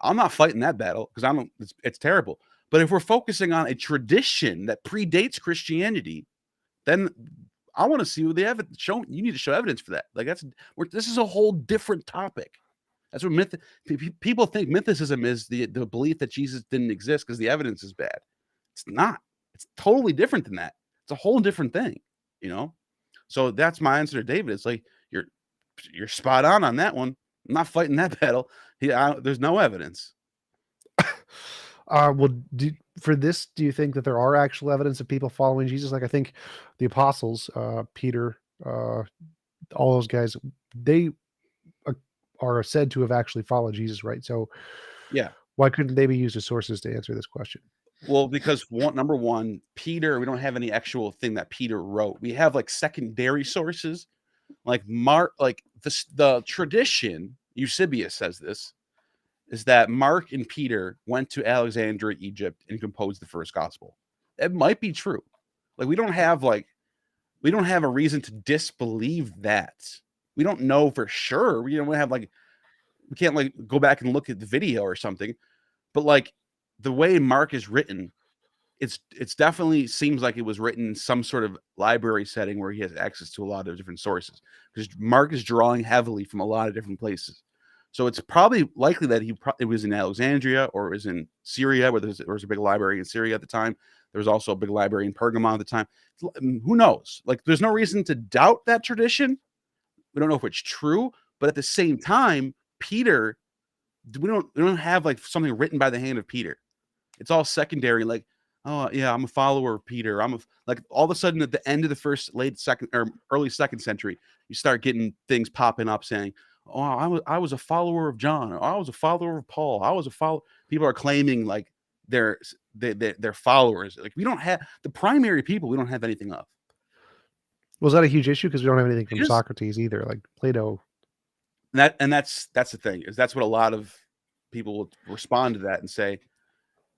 B: I'm not fighting that battle because it's terrible. But if we're focusing on a tradition that predates Christianity, then I want to see what the evidence show. You need to show evidence for that. Like this is a whole different topic. That's what people think mythicism is, the belief that Jesus didn't exist because the evidence is bad. It's not. It's totally different than that. It's a whole different thing, So that's my answer to David. It's like you're spot on that one. I'm not fighting that battle. There's no evidence.
A: Well, for this, do you think that there are actual evidence of people following Jesus? Like I think the apostles, Peter, all those guys, they are said to have actually followed Jesus, right? So
B: yeah,
A: Why couldn't they be used as sources to answer this question?
B: Well, because number one, Peter, we don't have any actual thing that Peter wrote. We have like secondary sources, like the tradition. Eusebius says this is that Mark and Peter went to Alexandria, Egypt, and composed the first gospel. It might be true. Like we don't have a reason to disbelieve that. We don't know for sure. We don't have we can't go back and look at the video or something. But like the way Mark is written, it's definitely seems like it was written in some sort of library setting where he has access to a lot of different sources, because Mark is drawing heavily from a lot of different places. So it's probably likely that it was in Alexandria or it was in Syria, where there was a big library in Syria at the time. There was also a big library in Pergamon at the time. Who knows? Like, there's no reason to doubt that tradition. We don't know if it's true, but at the same time, Peter, we don't have like something written by the hand of Peter. It's all secondary. Like, oh yeah, I'm a follower of Peter. Like all of a sudden at the end of the late second or early second century, you start getting things popping up saying, "Oh, I was a follower of John. Or I was a follower of Paul. I was a follower." People are claiming like they're followers. Like we don't have the primary people. We don't have anything of.
A: Was that a huge issue? Because we don't have anything from
B: It is,
A: Socrates either. Like Plato.
B: that's the thing, is that's what a lot of people will respond to that and say,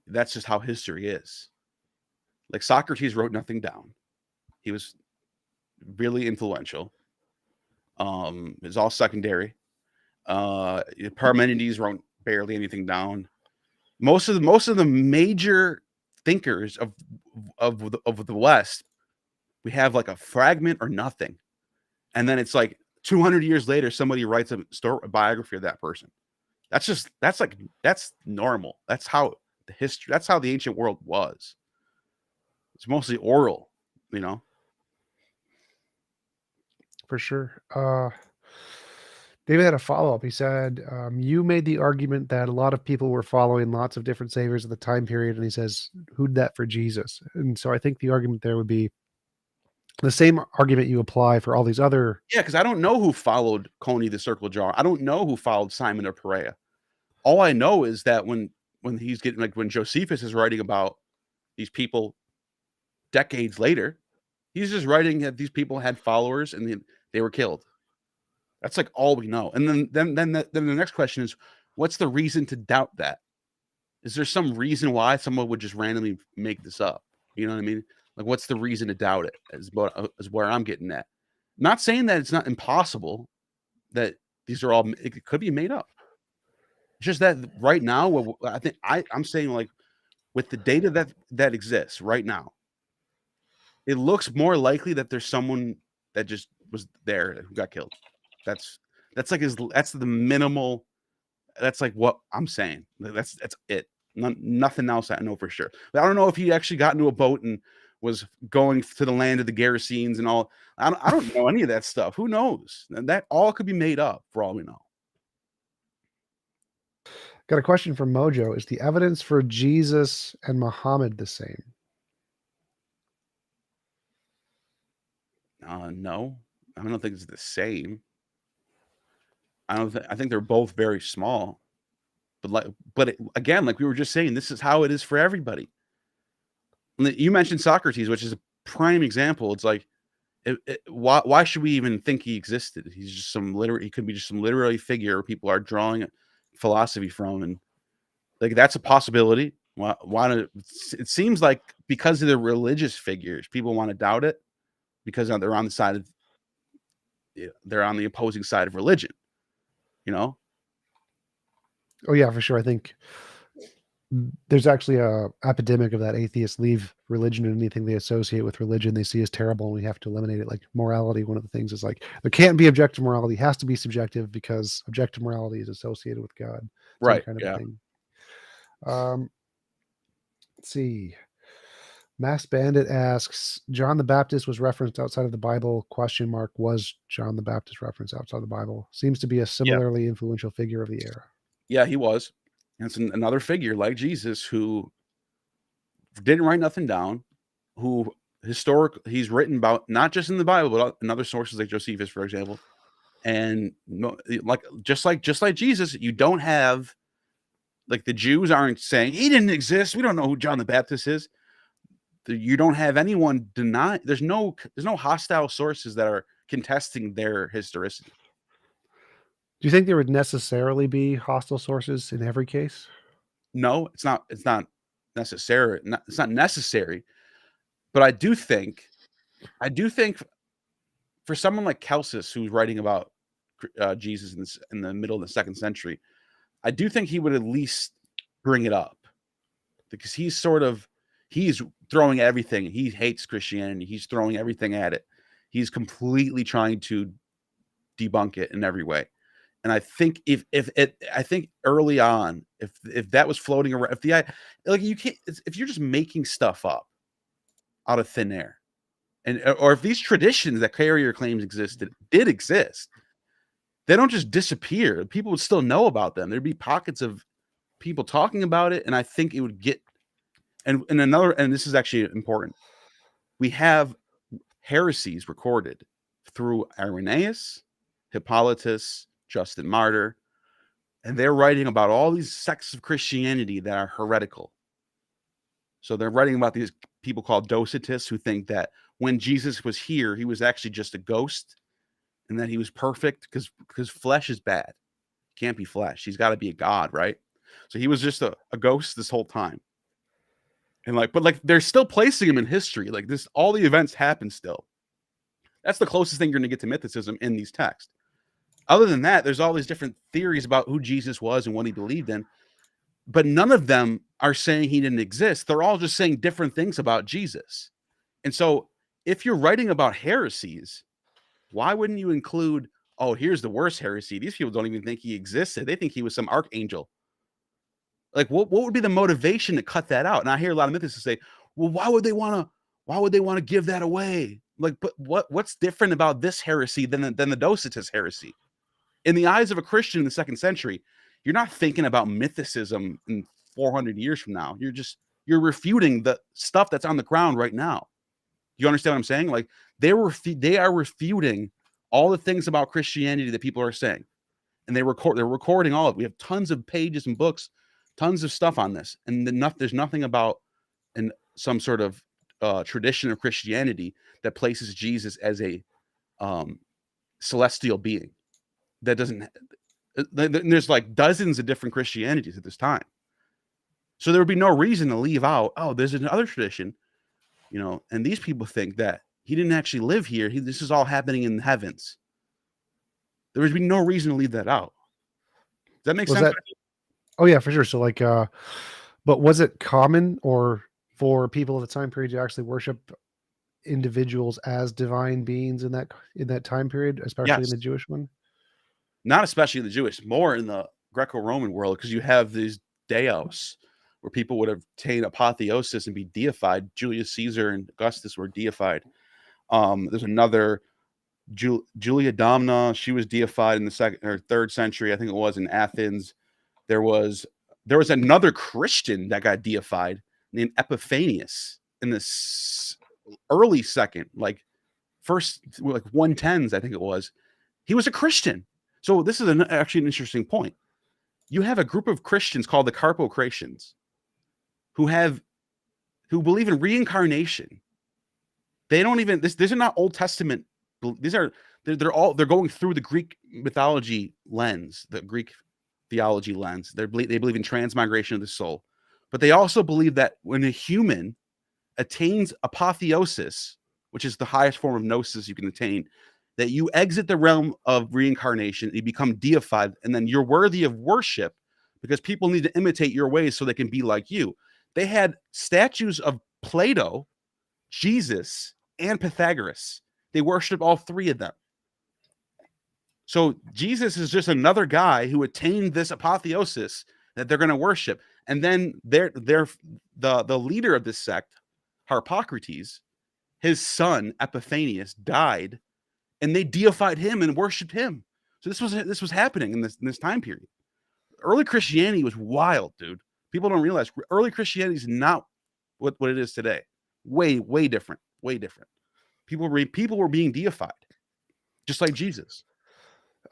B: that's just how history is. Like Socrates wrote nothing down. He was really influential. It's all secondary. Parmenides wrote barely anything down. Most of the major thinkers of the West, we have like a fragment or nothing, and then it's like 200 years later, somebody writes a biography of that person. That's normal. That's how the history. That's how the ancient world was. It's mostly oral, you know.
A: For sure. David had a follow-up. He said, you made the argument that a lot of people were following lots of different saviors at the time period, and he says, who'd that for Jesus? And so I think the argument there would be the same argument you apply for all these other.
B: Yeah, because I don't know who followed Coney the Circle Jar. I don't know who followed Simon of Perea. All I know is that when he's getting, like, when Josephus is writing about these people decades later, he's just writing that these people had followers and they were killed. That's like all we know. And then the next question is, what's the reason to doubt that? Is there some reason why someone would just randomly make this up? You know what I mean? Like, what's the reason to doubt it? Is where I'm getting at. Not saying that it's not impossible that these are all, it could be made up. It's just that right now, I think I'm saying, like, with the data that exists right now, it looks more likely that there's someone that just was there who got killed. That's the minimal. That's like what I'm saying. That's it. Nothing else I know for sure. But I don't know if he actually got into a boat and was going to the land of the Gerasenes and all. I don't know any of that stuff. Who knows? That all could be made up for all we know.
A: Got a question from Mojo. Is the evidence for Jesus and Muhammad the same?
B: No, I don't think it's the same. I think they're both very small, but again, like we were just saying, this is how it is for everybody. You mentioned Socrates, which is a prime example. It's like, why should we even think he existed? He's just he could be just some literary figure people are drawing philosophy from, and like that's a possibility. It seems like because of the religious figures, people want to doubt it because they're on the opposing side of religion. You know?
A: Oh yeah, for sure. I think there's actually a epidemic of that atheists leave religion, and anything they associate with religion they see as terrible, and we have to eliminate it. Like morality, one of the things is like there can't be objective morality, it has to be subjective because objective morality is associated with God.
B: Right.
A: Kind of
B: Yeah.
A: a thing. Let's see. Mass Bandit asks, John the Baptist was referenced outside of the Bible? ? Was John the Baptist referenced outside the Bible? Seems to be a similarly influential figure of the era.
B: Yeah, he was. And it's another figure like Jesus who didn't write nothing down, who he's written about not just in the Bible, but in other sources like Josephus, for example. And just like Jesus, you don't have Like the Jews aren't saying he didn't exist. We don't know who John the Baptist is. You don't have anyone deny. There's no hostile sources that are contesting their historicity.
A: Do you think there would necessarily be hostile sources in every case?
B: No, it's not. It's not necessary. It's not necessary. But I do think for someone like Celsus, who's writing about Jesus in the middle of the 2nd century, I do think he would at least bring it up, because he's throwing everything. He hates Christianity. He's throwing everything at it. He's completely trying to debunk it in every way. And I think I think early on, if that was floating around, you can't, if you're just making stuff up out of thin air, or if these traditions that Carrier claims did exist, they don't just disappear. People would still know about them. There'd be pockets of people talking about it, and I think it would get. And this is actually important. We have heresies recorded through Irenaeus, Hippolytus, Justin Martyr, and they're writing about all these sects of Christianity that are heretical. So they're writing about these people called Docetists, who think that when Jesus was here, he was actually just a ghost, and that he was perfect because flesh is bad. Can't be flesh. He's got to be a god, right? So he was just a ghost this whole time. And but they're still placing him in history. Like this, all the events happen still. That's the closest thing you're going to get to mythicism in these texts. Other than that, there's all these different theories about who Jesus was and what he believed in, but none of them are saying he didn't exist. They're all just saying different things about Jesus. And so if you're writing about heresies, why wouldn't you include, oh, here's the worst heresy. These people don't even think he existed. They think he was some archangel. Like, what would be the motivation to cut that out? And I hear a lot of mythicists say, well, why would they want to give that away? Like, but what's different about this heresy than the Docetist heresy? In the eyes of a Christian in the 2nd century, you're not thinking about mythicism in 400 years from now. You're refuting the stuff that's on the ground right now. You understand what I'm saying? Like they are refuting all the things about Christianity that people are saying, and they're recording all of it. We have tons of pages and books, tons of stuff on this, and there's nothing about some sort of tradition of Christianity that places Jesus as a celestial being. That doesn't. There's like dozens of different Christianities at this time, so there would be no reason to leave out. Oh, there's another tradition, and these people think that he didn't actually live here. This is all happening in the heavens. There would be no reason to leave that out. Does that make sense?
A: Oh yeah, for sure. So but was it common or for people of the time period to actually worship individuals as divine beings in that time period, especially in the Jewish one?
B: Not especially in the Jewish, more in the Greco-Roman world, because you have these deos where people would obtain apotheosis and be deified. Julius Caesar and Augustus were deified. There's another Julia Domna. She was deified in the 2nd or 3rd century. I think it was in Athens. There was another Christian that got deified named Epiphanius in this early 2nd, like 110s, I think it was. He was a Christian. So this is actually an interesting point. You have a group of Christians called the Carpocratians who believe in reincarnation. They don't even these are not Old Testament. They're going through the Greek mythology lens, the Greek theology lens. They believe in transmigration of the soul, but they also believe that when a human attains apotheosis, which is the highest form of gnosis you can attain, that you exit the realm of reincarnation, you become deified, and then you're worthy of worship because people need to imitate your ways so they can be like you. They had statues of Plato, Jesus, and Pythagoras. They worship all three of them. So Jesus is just another guy who attained this apotheosis that they're going to worship. And then the leader of this sect, Harpocrates, his son Epiphanius died, and they deified him and worshipped him. So this was happening in this time period. Early Christianity was wild, dude. People don't realize early Christianity is not what it is today. Way different. Way different. People were being deified, just like Jesus.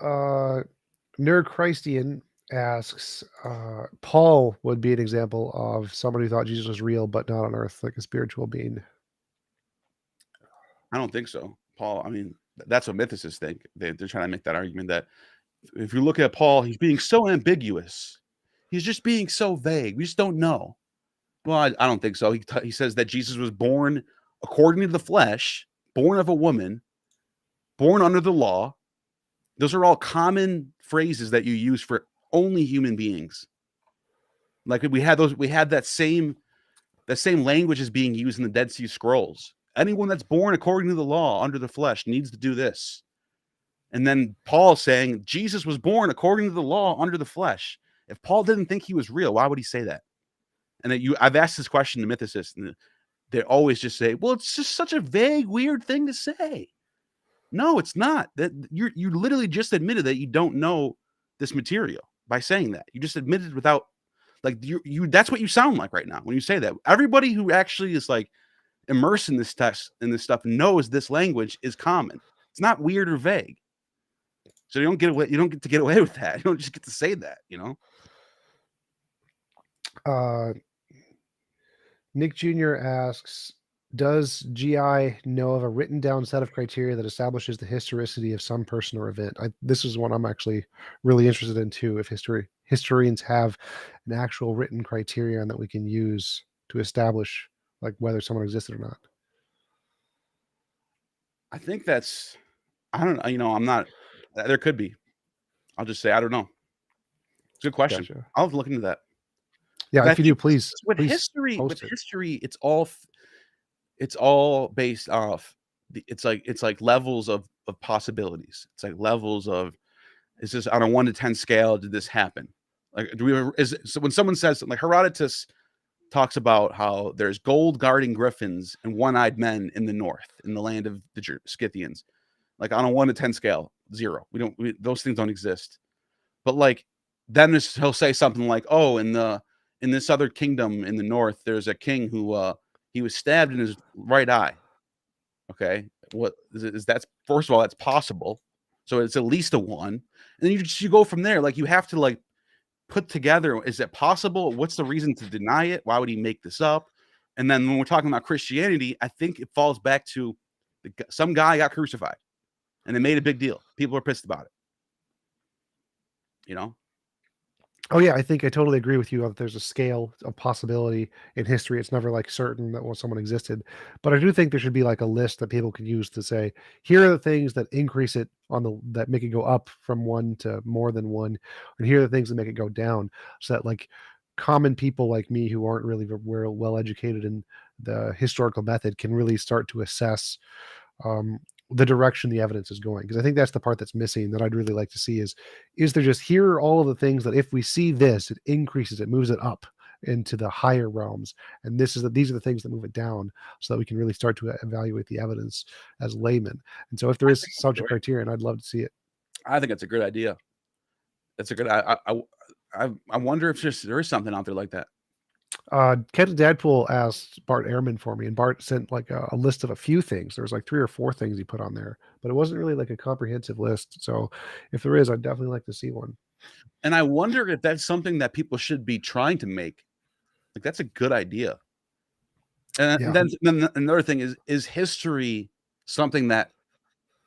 A: Nerd Christian asks, Paul would be an example of somebody who thought Jesus was real, but not on earth, like a spiritual being.
B: I don't think so. Paul, I mean, that's what mythicists think. They're trying to make that argument that if you look at Paul, he's being so ambiguous. He's just being so vague. We just don't know. Well, I don't think so. He says that Jesus was born according to the flesh, born of a woman, born under the law. Those are all common phrases that you use for only human beings. Like we had that same language is being used in the Dead Sea Scrolls. Anyone that's born according to the law under the flesh needs to do this. And then Paul saying Jesus was born according to the law under the flesh. If Paul didn't think he was real, why would he say that? And I've asked this question to mythicists, and they always just say, "Well, it's just such a vague, weird thing to say." No, it's not. That you literally just admitted that you don't know this material by saying that. You just admitted without, like, you that's what you sound like right now when you say that. Everybody who actually is like immersed in this stuff knows this language is common. It's not weird or vague. So you don't get to get away with that. You don't just get to say that, you know?
A: Nick Jr. asks, does GI know of a written down set of criteria that establishes the historicity of some person or event? This is one I'm actually really interested in too. If historians have an actual written criterion that we can use to establish like whether someone existed or not.
B: I think that's, I don't know, I'm not, there could be. I'll just say I don't know. It's a good question.
A: Gotcha.
B: I'll have to look into that.
A: Yeah,
B: I
A: if you do,
B: think
A: please.
B: with
A: please
B: history,
A: post it.
B: it's all based off it's like levels of possibilities. It's like levels of, is this on a 1 to 10 scale, did this happen? Like, so when someone says, like, Herodotus talks about how there's gold guarding griffins and one-eyed men in the north, in the land of the Scythians. Like, on a 1 to 10 scale, 0. Those things don't exist. But like, then he'll say something like, "Oh, in this other kingdom in the north, there's a king who he was stabbed in his right eye." Okay, what is that? First of all, that's possible, so it's at least a 1. And then you go from there. Like, you have to like put together, is it possible? What's the reason to deny it? Why would he make this up? And then when we're talking about Christianity, I think it falls back to some guy got crucified, and they made a big deal. People are pissed about it. You know.
A: Oh yeah, I think I totally agree with you that there's a scale of possibility in history. It's never like certain that someone existed, but I do think there should be like a list that people could use to say, here are the things that increase it that make it go up from 1 to more than 1, and here are the things that make it go down, so that like common people like me who aren't really well educated in the historical method can really start to assess the direction the evidence is going. Because I think that's the part that's missing that I'd really like to see is there just, here are all of the things that if we see this, it increases, it moves it up into the higher realms, and these are the things that move it down, so that we can really start to evaluate the evidence as laymen. And so if there is such a criterion, I'd love to see it.
B: I think that's a good idea. That's a good. I wonder if there is something out there like that.
A: Ken Dadpool asked Bart Ehrman for me, and Bart sent like a list of a few things. There was like 3 or 4 things he put on there, but it wasn't really like a comprehensive list. So if there is, I'd definitely like to see one.
B: And I wonder if that's something that people should be trying to make. Like, that's a good idea. And
A: Yeah.
B: then another thing is history something that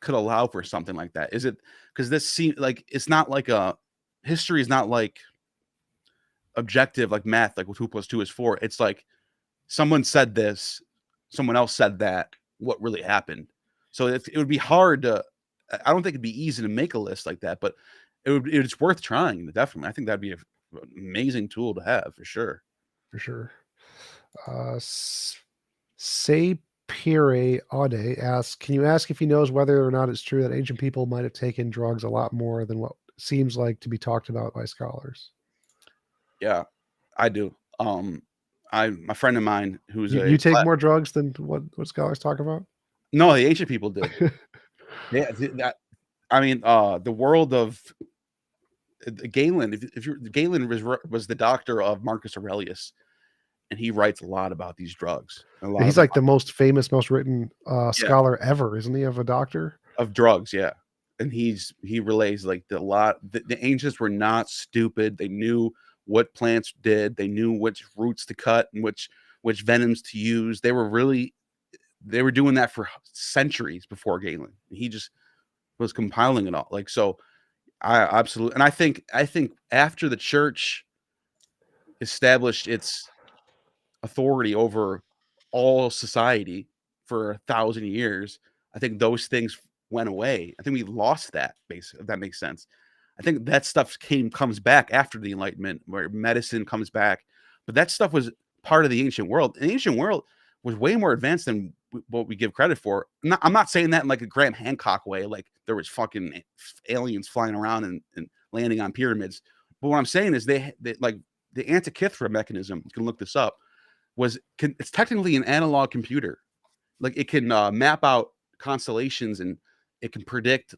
B: could allow for something like that? Is it, because this seems like it's not like history is not like objective like math, like 2 + 2 is 4. It's like someone said this, someone else said that, what really happened. So it would be hard to, I don't think it'd be easy to make a list like that, but it's worth trying. Definitely. I think that'd be an amazing tool to have for sure.
A: For sure. Say Pierre Aude asks, can you ask if he knows whether or not it's true that ancient people might have taken drugs a lot more than what seems like to be talked about by scholars?
B: Yeah, I do. My friend of mine who's
A: You take more drugs than what scholars talk about?
B: No, the ancient people did. Yeah, I mean, the world of Galen. Galen was the doctor of Marcus Aurelius, and he writes a lot about these drugs.
A: He's like the most famous, most written scholar ever, isn't he? Of a doctor
B: of drugs. Yeah, and he relays like the ancients were not stupid. They knew what plants did. They knew which roots to cut and which venoms to use. They were doing that for centuries before Galen. He just was compiling it all. Like, so I absolutely, and I think after the church established its authority over all society for 1,000 years, I think those things went away. I think we lost that base, if that makes sense. I think that stuff comes back after the Enlightenment, where medicine comes back, but that stuff was part of the ancient world. And the ancient world was way more advanced than what we give credit for. I'm not saying that in like a Graham Hancock way, like there was fucking aliens flying around and landing on pyramids. But what I'm saying is they like the Antikythera mechanism, you can look this up, it's technically an analog computer. Like it can map out constellations and it can predict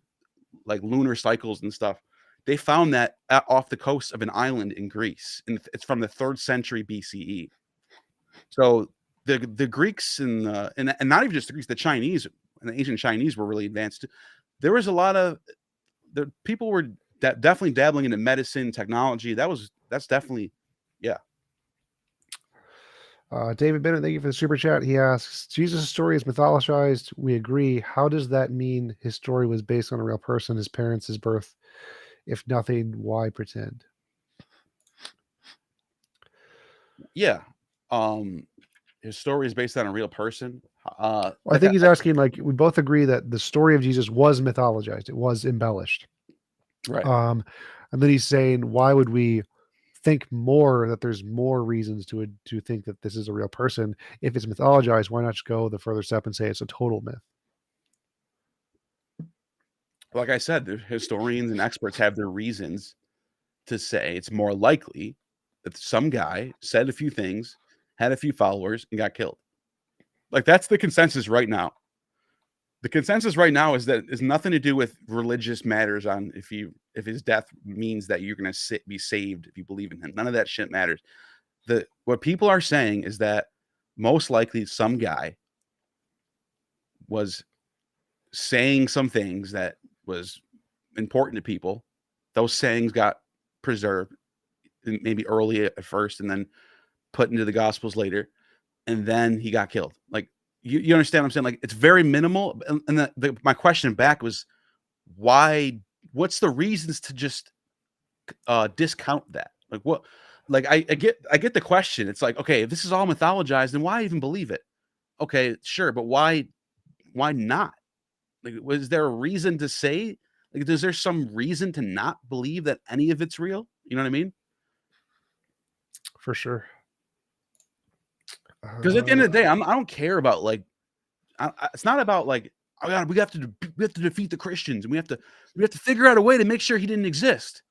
B: like lunar cycles and stuff. They found that off the coast of an island in Greece, and it's from the 3rd century BCE. So the Greeks and not even just the Greeks, the Chinese and the ancient Chinese were really advanced. There was a lot of people were definitely dabbling into medicine, technology. That's definitely, yeah.
A: David Bennett, thank you for the super chat. He asks, Jesus' story is mythologized. We agree. How does that mean his story was based on a real person, his parents, his birth? If nothing, why pretend?
B: Yeah. His story is based on a real person.
A: I think he's asking, like, we both agree that the story of Jesus was mythologized. It was embellished.
B: Right.
A: And then he's saying, why would we think more that there's more reasons to think that this is a real person? If it's mythologized, why not just go the further step and say it's a total myth?
B: Like I said, the historians and experts have their reasons to say it's more likely that some guy said a few things, had a few followers, and got killed. Like, that's the consensus right now. The consensus right now is that it's nothing to do with religious matters on if his death means that you're going to be saved if you believe in him. None of that shit matters. What people are saying is that most likely some guy was saying some things that was important to people. Those sayings got preserved, maybe early at first, and then put into the Gospels later, and then he got killed. Like, you understand what I'm saying? Like, it's very minimal. And my question back was, why? What's the reasons to just discount that? Like, what? Like, I get the question. It's like, okay, if this is all mythologized, then why even believe it? Okay, sure, but why not? Like, was there a reason to say? Like, is there some reason to not believe that any of it's real? You know what I mean?
A: For sure.
B: Because at the end of the day, I don't care about like, it's not about like, oh God, we have to defeat the Christians and we have to figure out a way to make sure he didn't exist.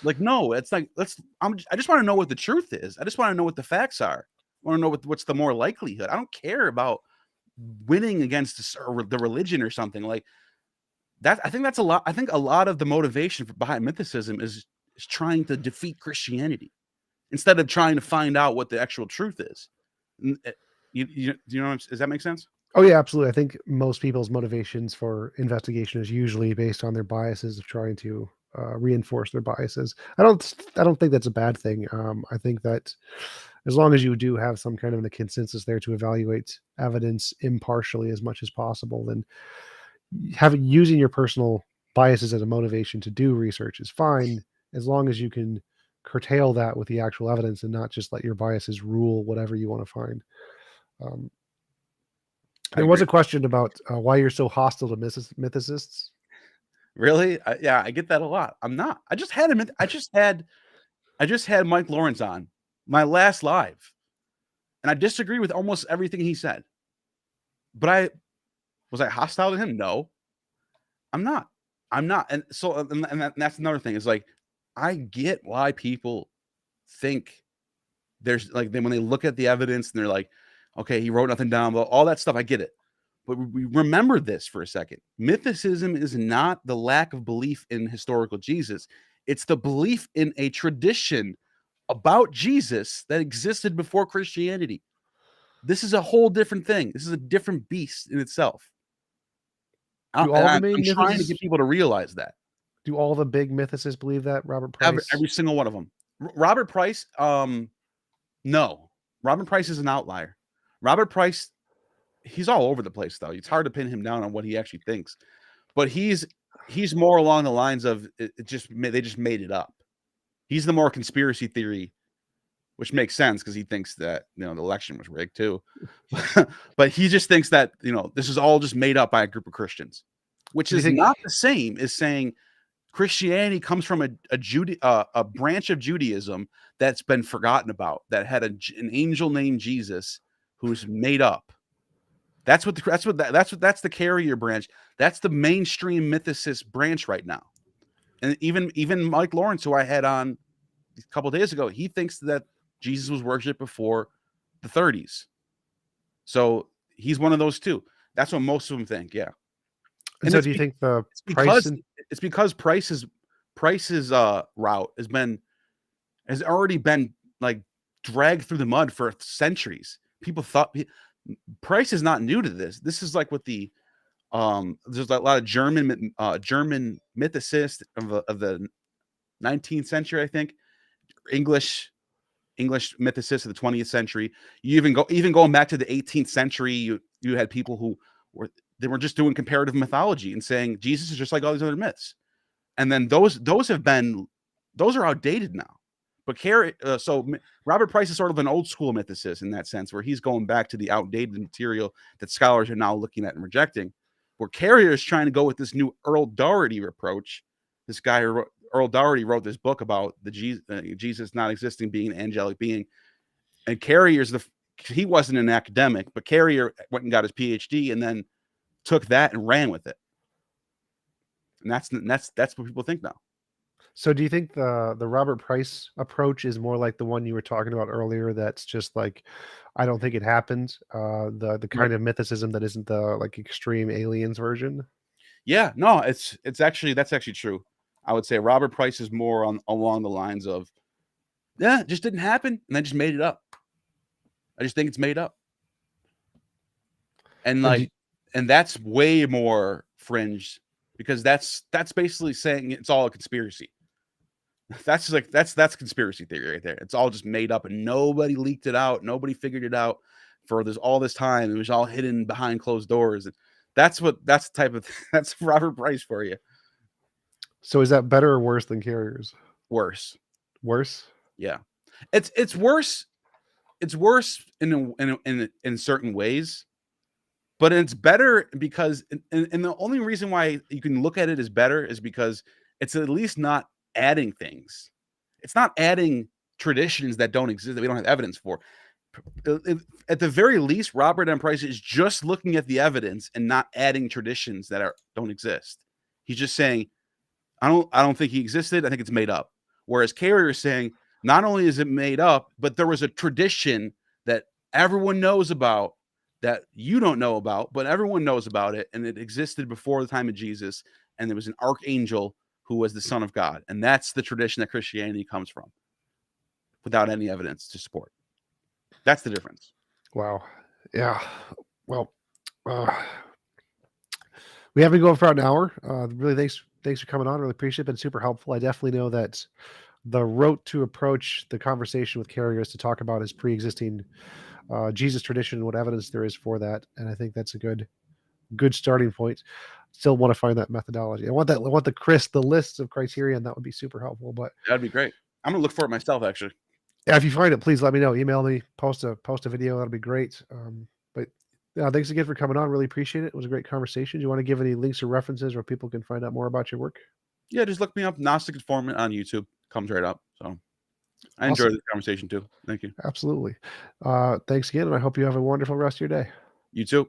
B: Like, no, it's like, I just want to know what the truth is. I just want to know what the facts are. I want to know what's the more likelihood. I don't care about winning against the religion or something like that. I think that's a lot. I think a lot of the motivation behind mythicism is trying to defeat Christianity instead of trying to find out what the actual truth is. You know, does that make sense?
A: Oh yeah, absolutely. I think most people's motivations for investigation is usually based on their biases of trying to reinforce their biases. I don't think that's a bad thing. I think that as long as you do have some kind of a consensus there to evaluate evidence impartially as much as possible, then using your personal biases as a motivation to do research is fine, as long as you can curtail that with the actual evidence and not just let your biases rule whatever you want to find. There was a question about why you're so hostile to mythicists.
B: Really? Yeah, I get that a lot. I'm not. I just had Mike Lawrence on my last live, and I disagree with almost everything he said. But was I hostile to him? No, I'm not. And so, and that's another thing. Is like, I get why people think there's like, when they look at the evidence and they're like, okay, he wrote nothing down, but all that stuff, I get it. But we remember this for a second. Mythicism is not the lack of belief in historical Jesus. It's the belief in a tradition about Jesus that existed before Christianity. This is a whole different thing. This is a different beast in itself.
A: Do all the main
B: I'm trying to
A: mythicists
B: get people to realize that.
A: do all the big mythicists believe that? Robert Price?
B: Every single one of them. Robert Price, no. Robert Price is an outlier. Robert Price, he's all over the place though. It's hard to pin him down on what he actually thinks. But he's more along the lines of they just made it up. He's the more conspiracy theory, which makes sense because he thinks that the election was rigged too. But he just thinks that this is all just made up by a group of Christians, which is not the same as saying Christianity comes from a branch of Judaism that's been forgotten about, that had an angel named Jesus who's made up. That's the carrier branch. That's the mainstream mythicist branch right now. And even Mike Lawrence, who I had on a couple of days ago, he thinks that Jesus was worshipped before the 30s. So he's one of those too. That's what most of them think. Yeah.
A: And so do you think
B: it's because Price's route has already been like dragged through the mud for centuries. People thought Price is not new to this. This is like what the there's a lot of German mythicists of the 19th century, I think, English mythicists of the 20th century. You even going back to the 18th century, you had people who were just doing comparative mythology and saying Jesus is just like all these other myths. And then those are outdated now. But so Robert Price is sort of an old school mythicist in that sense, where he's going back to the outdated material that scholars are now looking at and rejecting. Where Carrier is trying to go with this new Earl Doherty approach. This guy, Earl Doherty, wrote this book about the Jesus not existing, being an angelic being. And Carrier's he wasn't an academic, but Carrier went and got his PhD and then took that and ran with it. And that's what people think now.
A: So do you think the Robert Price approach is more like the one you were talking about earlier? That's just like, I don't think it happened. The kind of mythicism that isn't the like extreme aliens version.
B: Yeah, no, that's actually true. I would say Robert Price is more along the lines of, yeah, it just didn't happen, and I just made it up. I just think it's made up, and and that's way more fringe because that's basically saying it's all a conspiracy. That's conspiracy theory right there. It's all just made up and nobody leaked it out. Nobody figured it out for all this time. It was all hidden behind closed doors. That's Robert Price for you.
A: So is that better or worse than Carrier's?
B: Worse.
A: Worse?
B: Yeah. It's worse. It's worse in certain ways, but it's better because and the only reason why you can look at it as better is because it's at least not adding things. It's not adding traditions that don't exist, that we don't have evidence for. At the very least, Robert M. Price is just looking at the evidence and not adding traditions that don't exist. He's just saying, I don't think he existed. I think it's made up. Whereas Carrier is saying, not only is it made up, but there was a tradition that everyone knows about that you don't know about, but everyone knows about it, and it existed before the time of Jesus, and there was an archangel who was the Son of God. And that's the tradition that Christianity comes from without any evidence to support. That's the difference.
A: Wow. Yeah. Well, we have been going for about an hour. Really, thanks for coming on. Really appreciate it. Been super helpful. I definitely know that the route to approach the conversation with Carrier is to talk about his pre-existing Jesus tradition and what evidence there is for that. And I think that's a good starting point. Still want to find that methodology. I want the list of criteria, and that would be super helpful. But
B: that'd be great. I'm gonna look for it myself, actually.
A: Yeah, if you find it, please let me know. Email me, post a video. That'll be great. But yeah, thanks again for coming on. Really appreciate it. It was a great conversation. Do you want to give any links or references where people can find out more about your work?
B: Yeah, just look me up. Gnostic Informant on YouTube comes right up. So I enjoyed the conversation too. Thank you.
A: Absolutely. Thanks again, and I hope you have a wonderful rest of your day.
B: You too.